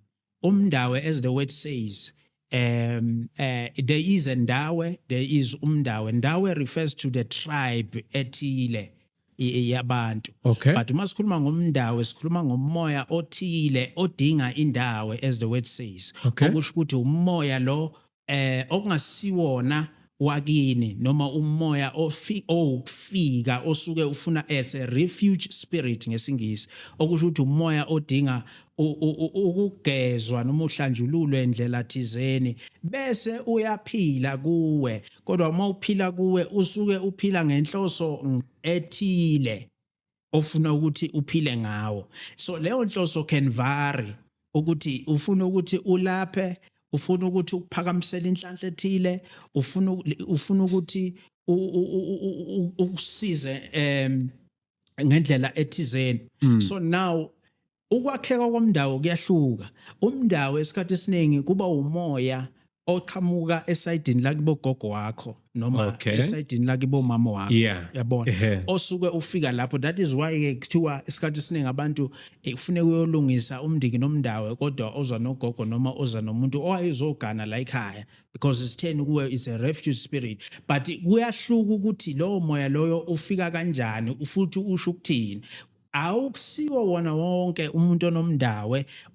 Umndawe, as the word says, there is a ndawe, there is umndawe. Ndawe refers to the tribe ethile yabantu. Okay. But uma sikhuluma ngomndawe sikhuluma ngomoya othile odinga indawe, as the word says. Okay. Okusho ukuthi umoya lo okungasiwona wakini noma umoya ofika osuke ufuna as a refuge spirit ngesingisi, okusho ukuthi umoya odinga ukugezwa noma uhlanjululwe indlela thizeni bese uyaphila kuwe. Kodwa uma uphila kuwe usuke uphila ngenhloso ethile ofuna ukuthi uphile ngawo. So leyo nhloso can vary ukuthi ufuna ukuthi ulaphe, ufuna ukuthi ukuphakamisela inhlanhla ethile, ufuna ukuthi ukusize ngendlela ethizeni. So now ukwakheka komndawo kuyahluka. Umndawo esikhathi esiningi kuba umoya oqhamuka esayidini lakibo gogo wakho noma esayidini lakibo mama wakho, yabona, osuke ufika lapho. That is why ke kuthiwa isikhathi esiningi abantu kufanele uyolungisa umndiki nomndawo kodwa oza nogogo noma oza nomuntu owayezogana la ekhaya, because it's ten kuwe is a refuge spirit. But kuyahluka ukuthi lowo moya loyo ufika kanjani futhi usho ukuthini. Awukusiwa wona wonke umuntu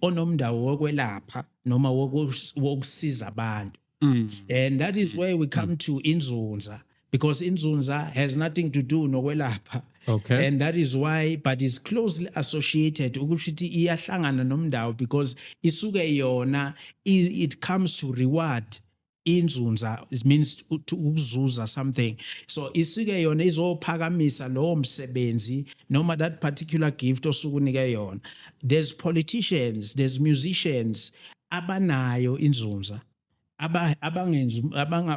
onomndawo wokwelapha noma wokusiza abantu. And that is where we come to inzunza, because inzunza has nothing to do nokwelapha. Okay. And that is why, but is closely associated ukuthi iyahlangana nomndawo, because isuke yona it comes to reward. Inzunza, it means to ukuzuza something. So isike yona izophakamisa lo msebenzi noma that particular gift osukunike yona. There's politicians, there's musicians abanayo inzunza,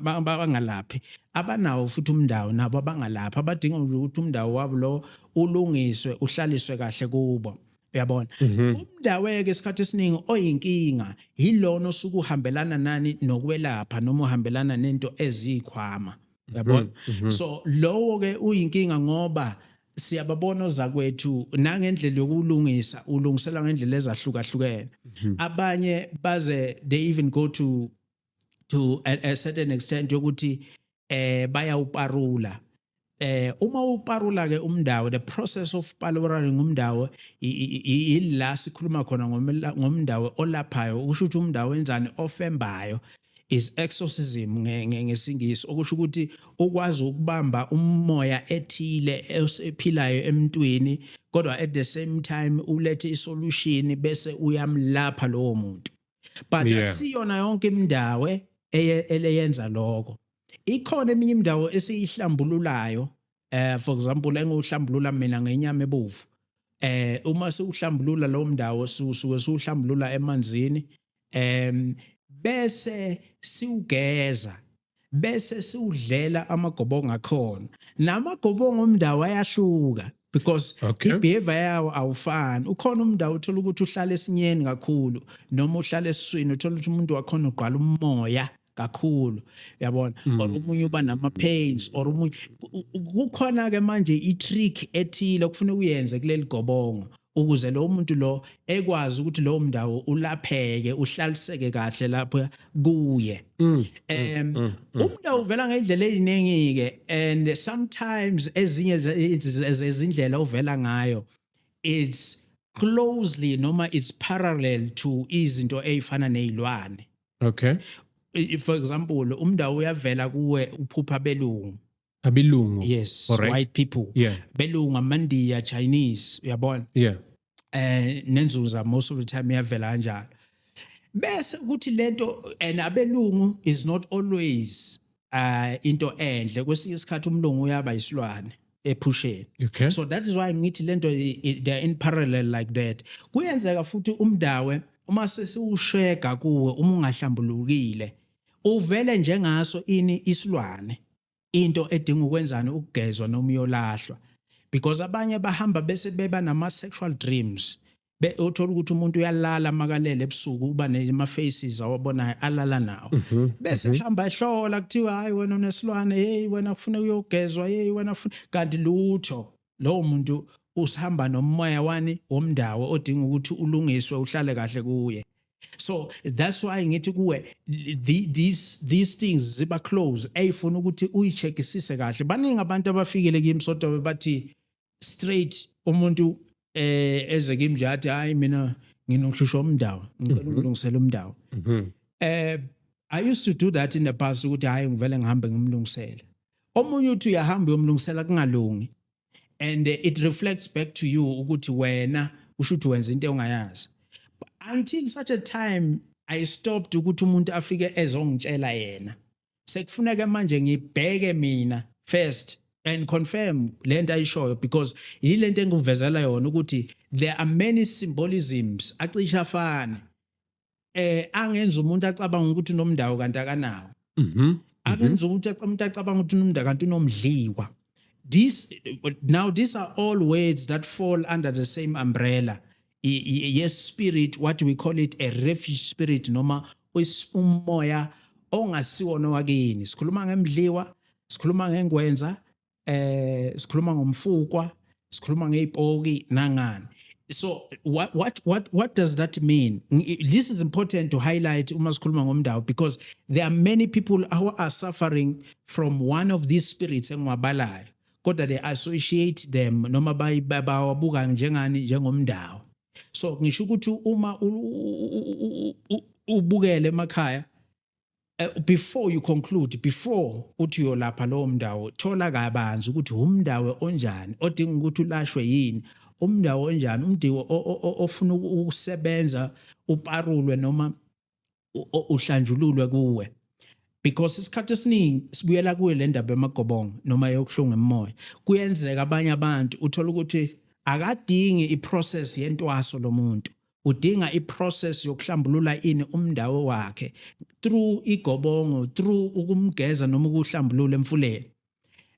abangalaphi, abanawo futhi umndawo nabo abangalaphi, abadinga ukuthi umndawo wabo lo ulungiswe uhlaliswe kahle kubo. Uyabona, umndawe ke isikhathi esiningi oyinkinga yilona osuke uhambelana nani nokwelapha noma uhambelana nento ezikhwama, uyabona. So lowo ke uyinkinga ngoba siyababona ozakwethu nangendlela yokulungisa ulungisela ngendlela ezahlukahlukene. Abanye baze they even go to a certain extent yokuthi bayawuparula. Uma uparula ke umndawo, the process of parulating umndawo ila sikhuluma khona ngomndawo olaphayo, ukusho ukuthi umndawo wenzani ofembayo is exorcism ngesingisi, okusho ukuthi ukwazi ukubamba umoya ethile esephilayo emntwini kodwa at the same time ulethe isolution bese uyamlapha lowo muntu. But asiyona yonke imindawo eyenza lokho. Ikhona eminye indawo esiyihlambululayo, for example engihlambulula mina ngenyama ebovu. Uma siuhlambulula lo mndawo suke siuhlambulula emanzini, bese siugeza, bese siudlela amagobongo akhona. Namagobongo omndawo ayahluka because ibehavior yawo awufani. Ukhona umndawo uthola ukuthi uhlala esinyeni kakhulu noma uhlala esiswini, uthola ukuthi umuntu wakhona uqala umoya kakhulu, yabona. Or umunye uba nama pains, or umunye kukhona ke manje i-trick ethile kufanele uyenze kuleli gobongo ukuze lo muntu lo ekwazi ukuthi lo mndawo ulapheke uhlaliseke kahle lapho kuye. Umndawo uvela ngendlela eziningi ke, and sometimes ezinye ezindlela uvela ngayo it's closely noma it's parallel to izinto ezifana nezilwane. Okay. For example, umndawo uyavela kuwe uphupha belungu. Abelungu. Yes, All right. white people. Yeah. Belungu, Amandiya, Chinese, uyabona? Yeah. Nenzuza most of the time iyavela kanjalo. Bese ukuthi lento and abelungu is not always into enhle. Kwesinye isikhathi umlungu uyaba isilwane ephusheni. Okay. So that is why ngithi lento they're in parallel like that. Kuyenzeka futhi umdawe uma sesiushega kuwe uma ungahlambulukile uvele njengaso ini isilwane into edinga ukwenzani ukugezwa noma uyolahlwa because abanye bahamba bese beba nama sexual dreams uthola ukuthi umuntu uyalala makalele ebusuku uba nema faces awabona alala nawo bese hamba ehlola kuthiwa hayi wena unesilwane hey wena ufuna uyogezwa hey wena ufuna kanti lutho lo muntu usihamba nomoya wani womndawo odinga ukuthi ulungiswe uhlale kahle kuye. So that's why ngithi kuwe these things ziba close ayifuna ukuthi uyicheckisise kahle. Baningi abantu abafikile kimi sodo bathi straight umuntu eze kimi nje athi hayi mina nginokushusha umndawo ngicela ukulungisela umndawo. I used to do that in the past ukuthi hayi ngivele ngihambe ngimlungisele. Omunye uthi uyahamba uyomlungisela kungalungi and it reflects back to you ukuthi wena ushuthi wenza into ongayazi. Until such a time I stopped ukuthi umuntu afike ezongitshela yena sekufuneka manje ngibheke mina first and confirm lento ayishoyo because yilento engivezela yona ukuthi there are many symbolisms acisha afana angenza umuntu acabanga ukuthi unomndawo kanti akanawo angenza ukuthi umuntu acabanga ukuthi unomndawo kanti unomdliwa. These are all words that fall under the same umbrella. Yes, spirit, what we call it a refuge spirit noma umoya ongasiwona wakini. Sikhuluma ngemdliwa, sikhuluma ngengwenza, sikhuluma ngomfukwa, sikhuluma ngeipoki nangani. So what does that mean? This is important to highlight uma sikhuluma ngomndawo because there are many people who are suffering from one of these spirits engwabalayo. Kodwa they associate them noma bawabuka njengani njengomndawo. So ngisho ukuthi uma ubukele emakhaya before you conclude before uthi uyolapha lo mndawo thola kabanzi ukuthi umndawo onjani odinga ukuthi ulashwe yini umndawo onjani umndiwo ofuna ukusebenza uparulwe noma uhlanjululwe kuwe because isikhathi esiningi sibuyela kuwe le ndaba emagobongo noma yokuhlunga emoya kuyenzeka abanye abantu uthola ukuthi akadingi iprocess yentwaso lomuntu udinga iprocess yokuhlambulula ini umndawo wakhe through igobongo through ukumgeza noma ukuhlambulula emfuleni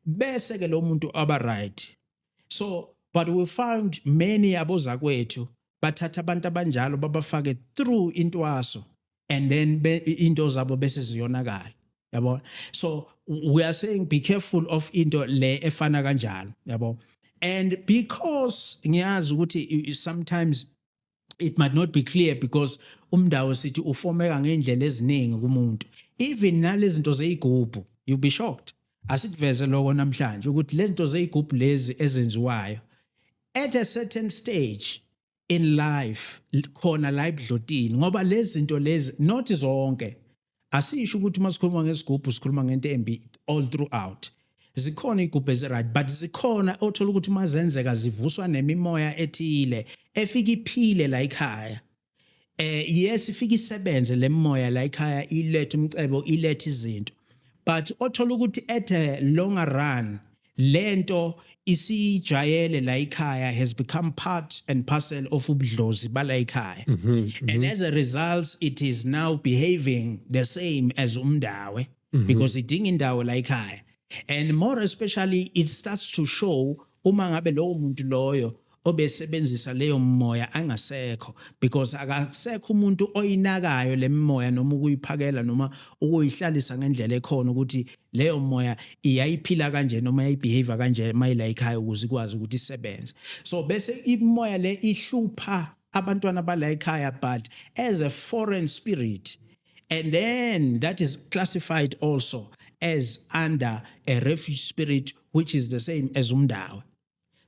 bese ke lo muntu aba right. So but we found many abozakwethu bathatha abantu abanjalo babafake through intwaso and then into zabo bese ziyonakala yabo. So we are saying be careful of into le efana kanjalo yabo. And because ngiyazi ukuthi sometimes it might not be clear because umndawo sithi ufomeka ngendlela eziningi kumuntu even nalezi zinto zeyigubhu you'll be shocked asiveze lokho namhlanje ukuthi lezi zinto zeyigubhu lezi ezenziwayo at a certain stage in life khona la ebudlotini ngoba lezi zinto lezi not zonke asisho ukuthi masikhuluma ngesigubhu sikhuluma ngento embi all throughout. Zikhona igubhe right but zikhona othola ukuthi mazenzeka zivuswa nemimoya ethile efika iphile la ekhaya yes ifika isebenze lemoya la ekhaya ilethe umcebo ilethe izinto but othola ukuthi at a longer run lento isijayele la ekhaya has become part and parcel of ubudlozi bala ekhaya and as a result it is now behaving the same as umndawe because idinga indawo la ekhaya. And more especially it starts to show uma ngabe lowo muntu loyo obesebenzisa leyo moya angasekho because akasekho umuntu oyinakayo lemimoya noma ukuyiphakela noma ukuyihlalisa ngendlela ekhona ukuthi leyo moya iyayiphila kanje noma iyibehave kanje mayila ekhaya ukuze ikwazi ukuthi isebenze. So bese imoya le ihlupha abantwana bala ekhaya but as a foreign spirit and then that is classified also as under a refuge spirit which is the same as umndawo.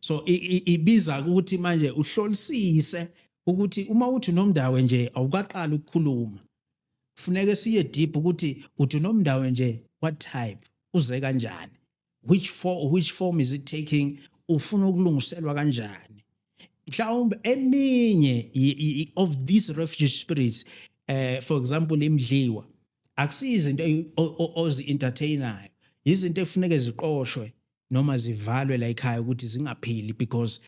So ibiza ukuthi manje uhlolisise ukuthi uma uthi nomndawo nje awukaqala ukukhuluma kufuneka siye deep ukuthi uthi nomndawo nje what type uze kanjani which form is it taking ufuna ukulungiselwa kanjani mhlawumbe eminye of these refugee spirits for example imdliwa akusizi into ozi entertainayo izinto efuneka ziqoshwe noma zivalwe la ekhaya ukuthi zingaphili because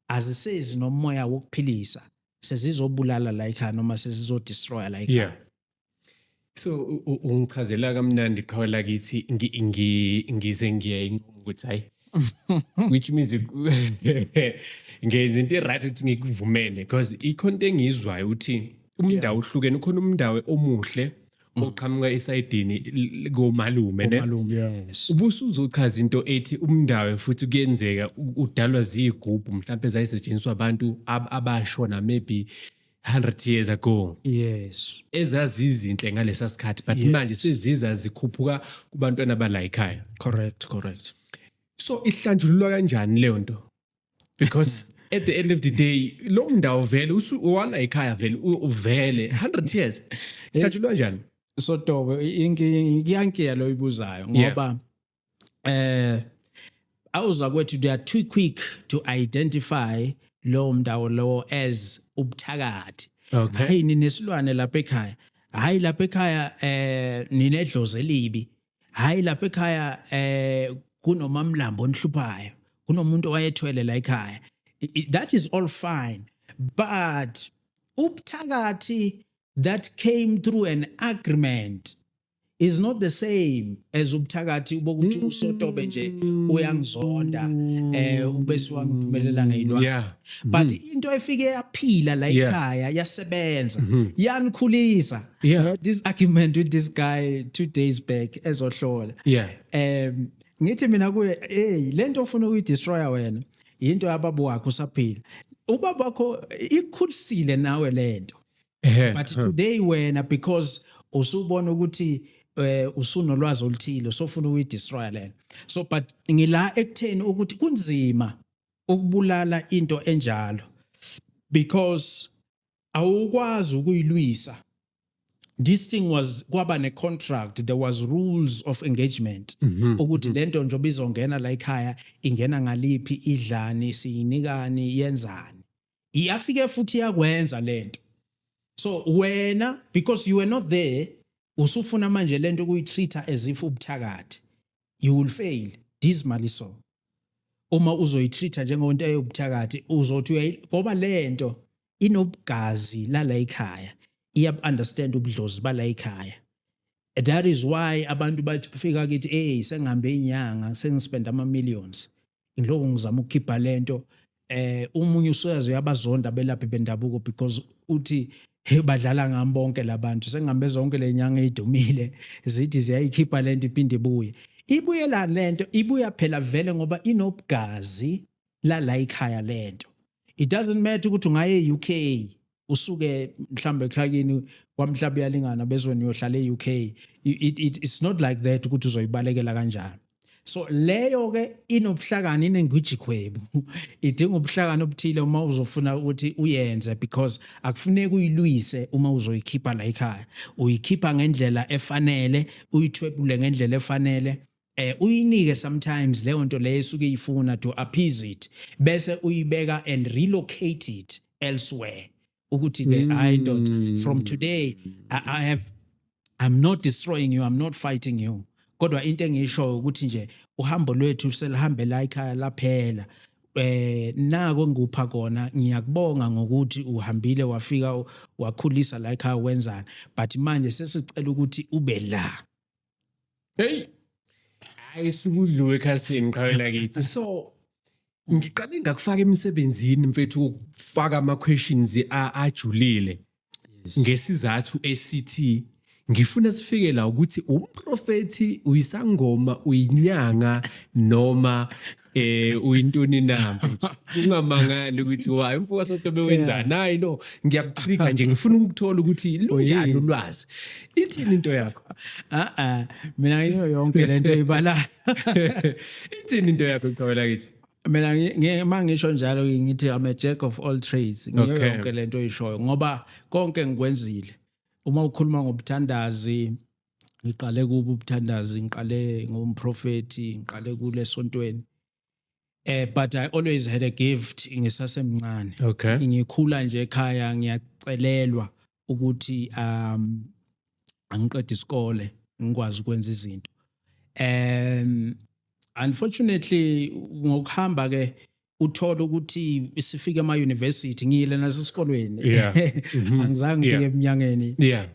azisezi nomoya wokuphilisa sezizobulala la ekhaya noma sezizodestroy la ekhaya. Yeah. So ungichazela kamnandi qhawela kithi ngize ngiyayinquma ukuthi hayi which means ngenza into right ukuthi ngikuvumele because ikhonto engizwayo ukuthi umndawo uhlukene ukhona umndawo omuhle oqhamuka esayidini komalume ne Yes. ubusuzochaza into ethi umndawo futhi kuyenzeka udalwa zigroup mhlawumbe zayisetshenziswa abantu abashona maybe 100 years ago. Yes. Ezazi izinhle ngalesa sikhathi but manje seziza zikhuphuka kubantwana bala ekhaya. Correct. So ihlanjululwa kanjani leyo nto? Because at the end of the day lo ndawo vele wala ekhaya vele uvele 100 years. Ihlanjululwa kanjani? So Tobe inkiyankiya lo ibuzayo ngoba awuza kwethu they are too quick to identify lo mndawo lo as ubuthakathi. Okay. Hayi ninesilwane lapha ekhaya. Hayi lapha ekhaya ninedlozi elibi. Hayi lapha ekhaya kunomamlambo onhluphayo. Kunomuntu owayethwele la ekhaya. That is all fine. But ubuthakathi that came through an agreement is not the same as ubuthakathi bokuthi uSotobe nje uyangizonda ubese wangiphumelela ngeyilwane. Yeah. But into efike yaphila la ekhaya yasebenza yanikhulisa. Yeah. This argument with this guy 2 days back ezohlola. Yeah. Ngithi mina kuye lento ofuna ukuyidestroya wena into yababo wakho usaphila. Ubaba wakho ikhulisile nawe lento. But today wena because usubona ukuthi usunolwazi oluthile sofuna ukuyidestroy lena. So but ngila ekutheni ukuthi kunzima ukubulala into enjalo because awukwazi ukuyilwisa. This thing was kwaba ne contract, there was rules of engagement ukuthi lento njobe izongena la ekhaya ingena ngaliphi idlani siyinikani yenzani iyafike futhi yakwenza lento. So wena because you were not there usufuna manje lento kuyitreata as if ubuthakathi you will fail dismally so. Uma uzoyitreata njengento eyobuthakathi uzothi ngoba lento inobugazi la ekhaya understand ubudlozi bala ekhaya. That is why abantu bafika kithi sengihambe inyanga sengispend ama-millions ngiloko ngizama ukukhipha lento umunye usuyazi uyabazonda belaphi bendabuko because uthi badlala ngami bonke labantu sengihambe zonke lenyanga ezidumile zithi ziyayikhipha lento iphinde ibuye la lento ibuya phela vele ngoba inobugazi la ekhaya lento. It doesn't matter ukuthi ungaye UK usuke mhlambe ekhayini kwamhlaba yalingana bezweni yohlala eUK. It's not like that ukuthi uzoyibalekela kanjani. So leyo ke inobuhlakani inengwijikhwebu idinga ubuhlakani obuthile uma uzofuna ukuthi uyenze because akufuneki uyilwise uma uzoyikhipha la ekhaya uyikhipha ngendlela efanele uyithwebule ngendlela efanele uyinike sometimes leyo nto leyo esuke ifuna to appease it bese uyibeka and relocate it elsewhere ukuthi ke I don't from today I'm not destroying you, I'm not fighting you. Kodwa into engisho ukuthi nje uhambo lwethu selihambe la ekhaya laphela nako ngupha kona ngiyakubonga ngokuthi uhambile wafika wakhulisa la ekhaya wenzana but manje sesicela ukuthi ube la. Hey ayisukudluwe ekhasini qhawela kithi. So ngiqale ngakufaka emsebenzini mfethu ukufaka ama questions ajulile ngesizathu esithi ngifuna sifike la ukuthi umprofeti uyisangoma uyinyanga noma uyintoni na mfethu ungamangali ukuthi wayi umfowethu Sotobe wenzani. Hayi no ngiyakuclika nje ngifuna ukuthola ukuthi lunjani ulwazi ithini into yakho. Mina yiyo yonke lento ibala. Ithini into yakho qhawela kithi. mina mangisho njalo ngithi I'm a jack of all trades ngiyo Okay. yonke lento oyishoyo ngoba konke ngikwenzile uma ukhuluma ngobuthandazi ngiqale kubo ubuthandazi ngiqale ngomprofeti ngiqale kule sontweni but I always had a gift ngisasemncane Okay. ngikhula nje ekhaya ngiyacelelwa ukuthi angiqede isikole ngikwazi ukwenza izinto unfortunately ngokuhamba ke uthola ukuthi sifike ema-university ngiyile nasesikolweni Yeah. angizange ngifike eminyangeni Yeah.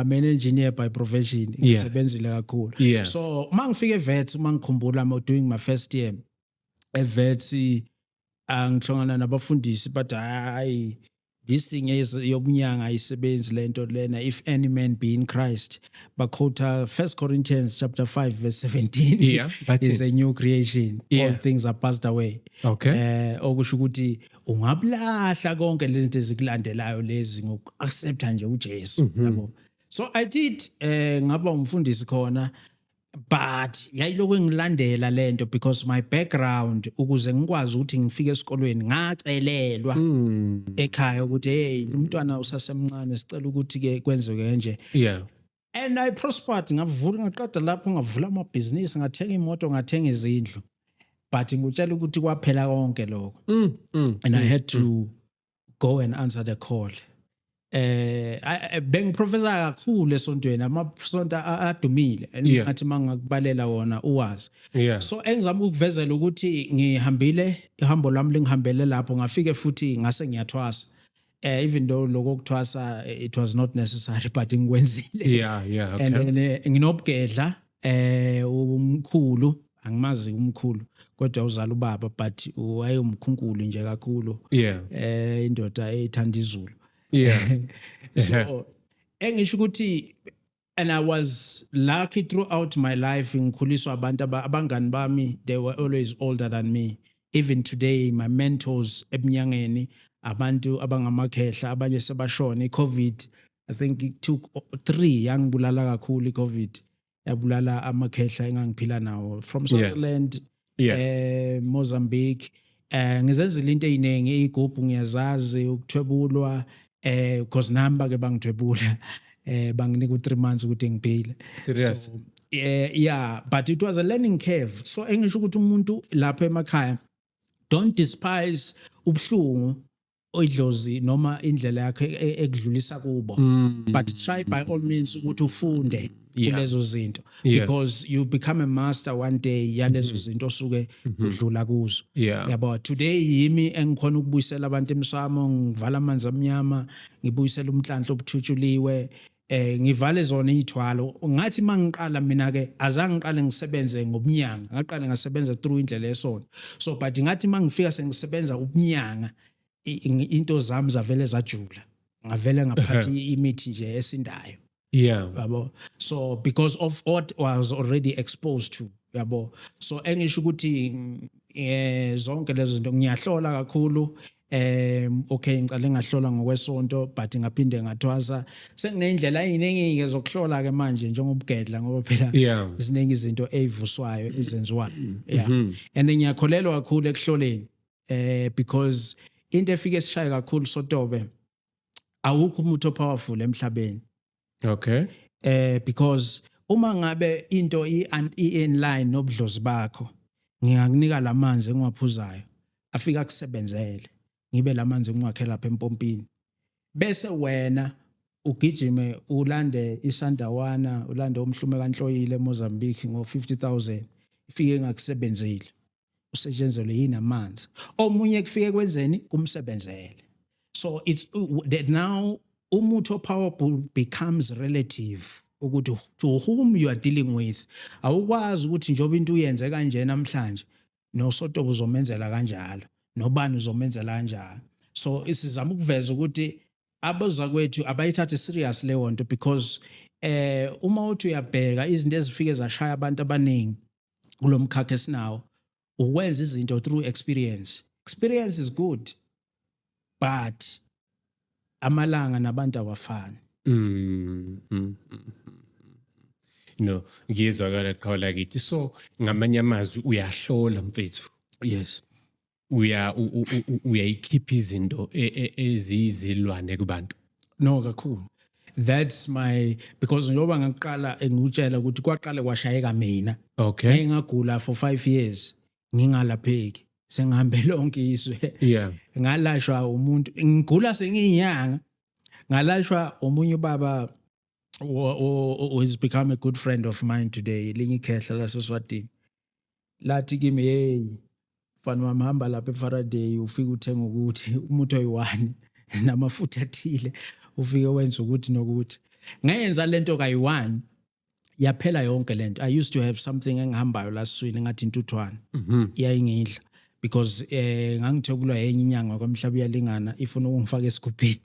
I'm an engineer by profession ngisebenzile kakhulu Yeah. so mangifike eVets mangikhumbula I'm doing my first year eVets angihlangana nabafundisi but hayi this thing is yobunyanga ayisebenzi lento lena if any man be in Christ baquote 1 Corinthians chapter 5 verse 17 Yeah, that's is it. a new creation Yeah. all things are passed away Okay. okusho ukuthi ungabulahla konke lezinto ezikulandelayo lezi ngokuaccepta nje uJesu yabo so I did ngaba umfundisi khona but yayiloko ngilandela lento because my background ukuze ngikwazi ukuthi ngifike esikolweni ngacelelwa ekhaya ukuthi hey umntwana usasemncane sicela ukuthi ke kwenzeke nje Yeah. and I prospered ngaqeda lapho ngavula amabhizinisi ngathenga imoto ngathenga izindlu but ngutshela ukuthi kwaphela konke lokho and I had to go and answer the call bengiprofessor kakhulu esontweni amasonto adumile ngathi mangakubalela wona uwazi Yeah. so engizama ukuvezela ukuthi ngihambile ihambo lami lingihambele lapho ngafike futhi ngase ngiyathwasa even though lokho kuthwasa it was not necessary but ngikwenzile Yeah. Yeah. Okay. and then nginobugedla umkhulu angimazi umkhulu kodwa uzala ubaba but wayemkhunkulu nje kakhulu Yeah. indoda ethanda izulu Yeah. so engisho ukuthi and I was lucky throughout my life ngikhuliswa abantu abangani bami they were always older than me even today my mentors eminyangeni abantu abangamakhehla abanye sebashona iCovid I think it took 3 yangibulala kakhulu iCovid yabulala amakhehla engangiphila nawo from Switzerland Mozambique ngizenzile into eziningi igubhu ngiyazazi ukuthwebulwa because namba ke bangithwebula banginika u3 months ukuthi ngiphile Serious? so, yeah but it was a learning curve so engisho ukuthi umuntu lapha emakhaya don't despise ubuhlungu oyidlozi noma indlela yakhe ekudlulisa kubo but try by all means ukuthi ufunde kulezo zinto because you become a master one day yalezo zinto osuke udlula kuzo yabo today yimi engikhona ukubuyisela abantu emsamo ngivala amanzi amnyama ngibuyisela umhlanhla obuthutshuliwe ngivale zona izithwalo ngathi mangiqala mina ke azange ngiqale ngisebenze ngobunyanga ngaqala ngasebenza through indlela yesonto so but ngathi mangifika sengisebenza ubunyanga into zami zavele zajula ngavele ngaphathi imithi nje esindayo yabo so because of what was already exposed to yabo so engisho ukuthi zonke lezo zinto ngiyahlola kakhulu okay ngicale ngahlola ngokwesonto but ngaphinde ngathwasa senginendlela eziningi zokuhlola ke manje njengobugedla ngoba phela iziningi izinto ezivuswayo izenziwayo and ngiyakholelwa kakhulu ekuhloleni because into efike esishaya kakhulu sotobe awukho umuntu powerful emhlabeni okay because uma ngabe into in line nobudlozi bakho ngingakunika lamanzi engiwaphuzayo afika kusebenzele ngibe lamanzi engiwakhela lapha empompini bese wena ugijime ulande isandawana ulande umhlume kaNhloyile eMozambique ngo50,000 ifike ngakusebenzile usetshenzele yini amanzi omunye kufike kwenzeni kumsebenzele so it's that now umuntu powerful becomes relative ukuthi to whom you are dealing with awukwazi ukuthi njoba into uyenze kanje namhlanje nosotobo uzomenzela kanjalo nobani uzomenzela kanjalo so isizama ukuveza ukuthi abaza kwethu abayithathe serious leyo nto because uma uthi uyabheka izinto ezifike zashaya abantu abaningi kulomkhakha esinawo ukwenza izinto through experience is good but amalanga nabantu awafani no ngiyezwakala qhawula kithi so ngamanye amazwi uyahlola mfethu yes uyayikhipha izinto eziyizilwane kubantu. No kakhulu. That's my, because njengoba ngaqala ngikutshela ukuthi kwaqala kwashayeka mina. Okay. Ngingagula for 5 years ngingalapheki. Sengihambe lonke izwe. Yeah. Ngalashwa umuntu ngigula sengiyinyanga. Ngalashwa omunye ubaba who has become a good friend of mine today, linye ikhehla laseSwatini. Lathi kimi, hey mfana wami hamba lapha eFaraday ufike uthenga ukuthi umuntu oyi1 namafutha athile ufike wenza ukuthi nokuthi. Ngenza lento kayi1 yaphela yonke lento. I used to have something engihambayo laswini ngathi intuthwana. Iyayingidla because ngangithebulwa yenye inyanga kwamhlaba iyalingana ifuna ukungifaka esigubhini.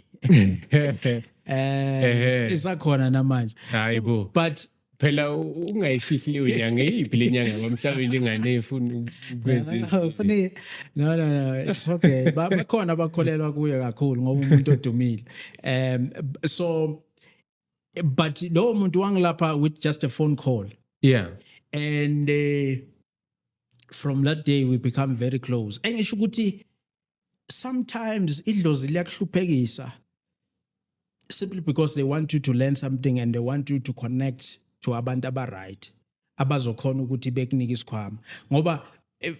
Isakhona namanje. Hayibo. But phela ungayifihli unyanga iyiphi lenyanga kwamhlabeni ingane efuna ukwenza. Funny. No, it's okay. Bakhona abakholelwa kuye kakhulu ngoba umuntu odumile. So but lo muntu wangilapha with just a phone call. Yeah. And from that day we become very close. Engisho ukuthi sometimes idlozi liyakuhluphekisa simply because they want you to learn something and they want you to connect to abantu abaright abazokhona ukuthi bekunike isikhwama ngoba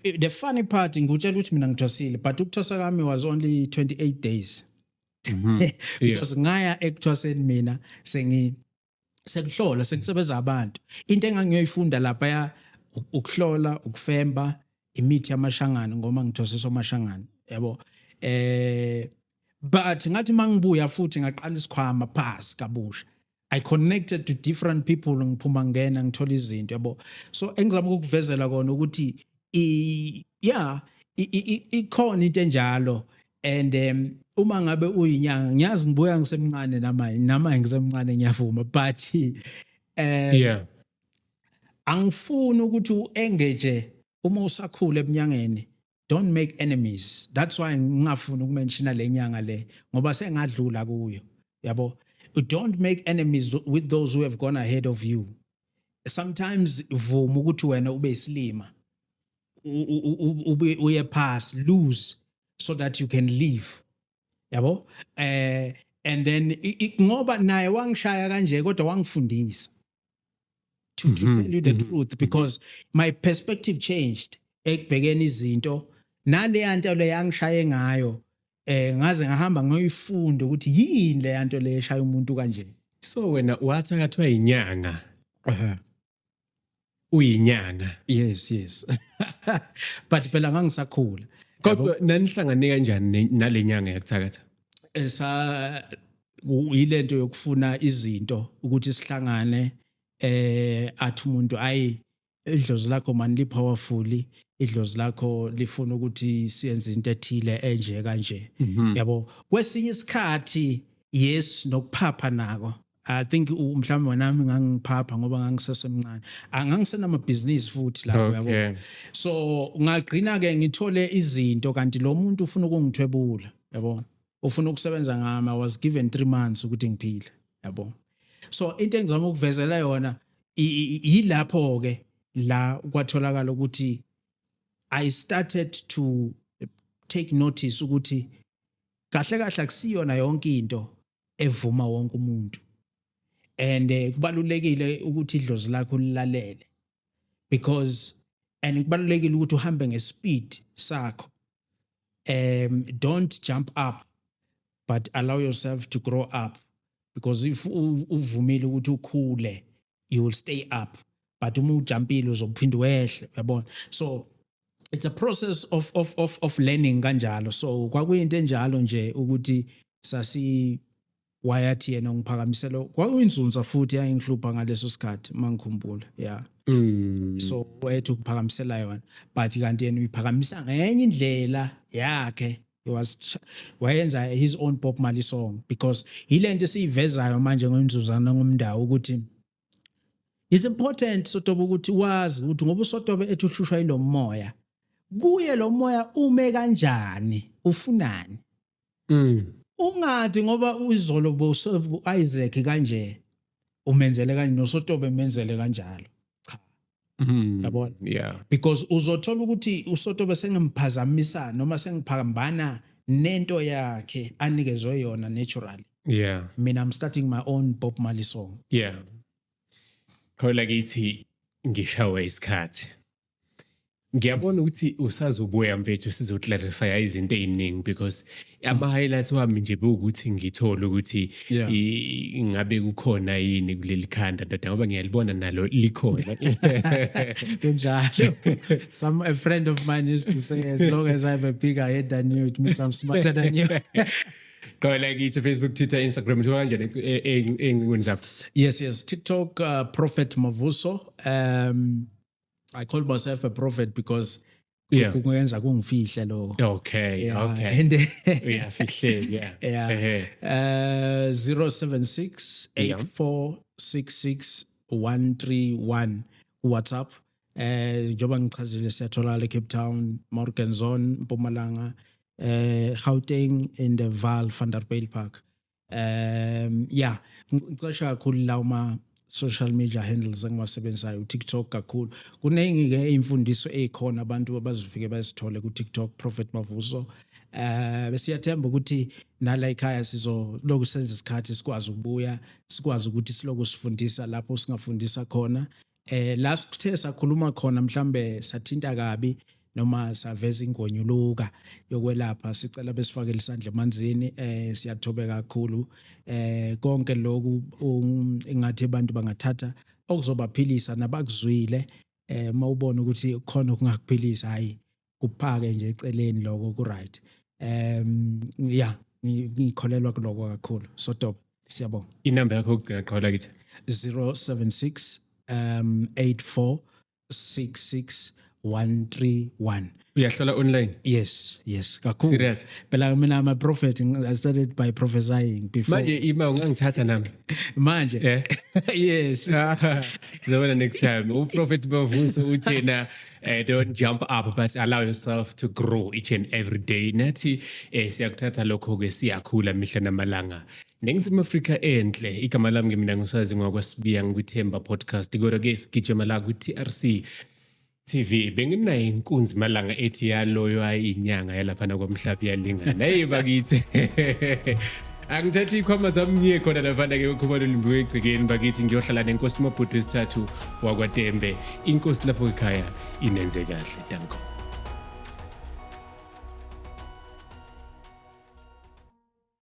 the funny part ngutshela ukuthi mina ngithwasile but ukuthwasa kwami was only 28 days. Because ngaya ekuthwaseni mina sekuhlola sekusebenza abantu into engangiyoyifunda lapha ya ukuhlola ukufemba imithi yamashangana ngoma ngithwasiswa amashangana yabo. But ngathi mangibuya futhi ngaqala isikhwama phasi kabusha. I connected to different people ngiphuma ngena ngithola izinto yabo. So engizama ukukuvezela kona ukuthi ikhona into enjalo and uma ngabe uyinyanga ngiyazi ngibuya ngisemncane nama ngisemncane ngiyavuma but angifuni ukuthi uengage uma usakhula eminyangeni. Don't make enemies. That's why ngingafuni ukumenshina lenyanga le ngoba sengadlula kuyo yabo. Don't make enemies with those who have gone ahead of you. Sometimes vuma ukuthi wena ube isilima uye pass lose so that you can live yabo. And then ngoba naye wangishaya kanje kodwa wangifundisa to tell you the truth because my perspective changed ekubhekeni izinto nale nto le yangishaye ngayo ngaze ngahamba ngoyifunda ukuthi yini le nto le eshaya umuntu kanje. So wena wathi akathiwa inyanga. Uyinyanga. Yes. But phela ngangisakhula. Kodwa nanihlangane kanjani nalenyanga yakuthakatha? Yilento yokufuna izinto ukuthi sihlangane athi umuntu ayi idlozi lakho man li powerfully idlozi lakho lifuna ukuthi siyenze into ethile enje kanje yabo. Kwesinye isikhathi yes nokuphapha nako. I think mhlawumbe wonami ngangiphapha ngoba ngangisesemncane angangisena ama business futhi lapho yabo. So ngagcina ke ngithole izinto kanti lo muntu ufuna ukungithwebula yabo. Ufuna ukusebenza ngami. I was given 3 months ukuthi ngiphile yabo. So into engizama ukuvezela yona yilapho ke la kwatholakala ukuthi I started to take notice ukuthi kahle akusiyona yonke into evuma wonke umuntu. And kubalulekile ukuthi idlozi lakho lilalele because and kubalulekile ukuthi uhambe ngespeed sakho. Don't jump up but allow yourself to grow up because if uvumile ukuthi ukhule you will stay up but uma ujumpile uzophinda wehle yabona. So it's a process of learning kanjalo. So kwakuyinto enjalo nje ukuthi sasi wayathi yena ngiphakamisela kwakuyinzunza futhi yayingihlupha ngaleso sikhathi mangikhumbula so wethu ukuphakamisela yona but kanti yena uyiphakamisa ngenye indlela yakhe. He was wayenza his own Bob Marley song because ilento siyivezayo manje ngonzuzana ngomndawo ukuthi it's important sotobe ukuthi wazi ukuthi ngoba usotobe ethi uhlushwa ilo moya kuye lo moya ume kanjani ufunani. Ungathi ngoba uzolo boserve Isaac kanje umenzele kanje nosotobe menzele kanjalo. Cha. yabona Yeah. because uzothola ukuthi uSotobe sengimphazamisa noma sengiphambana nento yakhe anikezwe yona naturally. Yeah. Mina I'm starting my own Bob Marley song. Yeah. Khola kithi ngishawe isikhathi. Ngiyabona ukuthi usazobuya mfethu sizoclarify izinto eziningi because ama highlights wami nje ukuthi ngithola ukuthi Yeah. ingabe kukhona yini kuleli khanda ndoda ngoba ngiyalibona nalo likhona. Kunjalo. A friend of mine used to say, as long as I have a bigger head than you, it means I'm smarter than you. Khola kithi Facebook, Twitter, Instagram uthola kanjani engqondo zakho? Yes. TikTok, Prophet Mavuso. I call myself a prophet because Yeah. kungenza kungifihle lo. Okay. Yeah, Okay. and Uyafihle, yeah. yeah. 076 8466 131 WhatsApp. Njoba ngichazile siyatholakala eCape Town, Morganzone, Mpumalanga, Gauteng in the Vaal Vanderbijl Park. Yeah, ngixesha kakhulu lawo ma social media handles engiwasebenzayo, TikTok kakhulu. Kuningi ke imfundiso ezikhona abantu abazifike bazithole ku TikTok, Prophet Mavuso. Besiyathemba ukuthi nala ekhaya sizoloku senza isikhathi sikwazi ukubuya, sikwazi ukuthi siloku sifundisa lapho singafundisa khona. Last kuthe sakhuluma khona mhlambe sathinta kabi noma saveza ingonyuluka yokwelapha, sicela besifakele isandla emanzini. Siyathobeka kakhulu konke lokhu ingathi abantu bangathatha okuzobaphilisa nabakuzwile. Mawubona ukuthi khona okungakuphilisa, hayi kuphake nje eceleni lokho ku right. Yeah, ngikholelwa kuloko kakhulu. Sotobe, siyabonga. Inamba yakho ukugqola kithi 076 8466 131. uyahlola online. Yes, kakhulu. Serious? Phela mina I'm a prophet. I started by prophesying before. Manje ima ungangithatha nami. Manje. Yeah. Yes. So next time uProphet Mavuso uthina don't jump up but allow yourself to grow each and every day. Nathi siyakuthatha lokho ke siyakhula mihla namalanga. Ningizimu Afrika enhle, igama lami mina ngusazi ngokwasibiya ngikuthemba podcast. Kodwa ke sigijima la ku TRC TV benginayo inkunzi malanga ethi yaloyo ayinyanga yalaphana kwamhlapi yalingana. Hey bakithi. Angithathi ikhwama zami ngiye khona navana ke ukhubalo limbiwe egcikeni bakithi ngiyohlala nenkosi Mabhudu wesithathu wakwaTembe. Inkosi lapho ekhaya inenze kahle. Danko.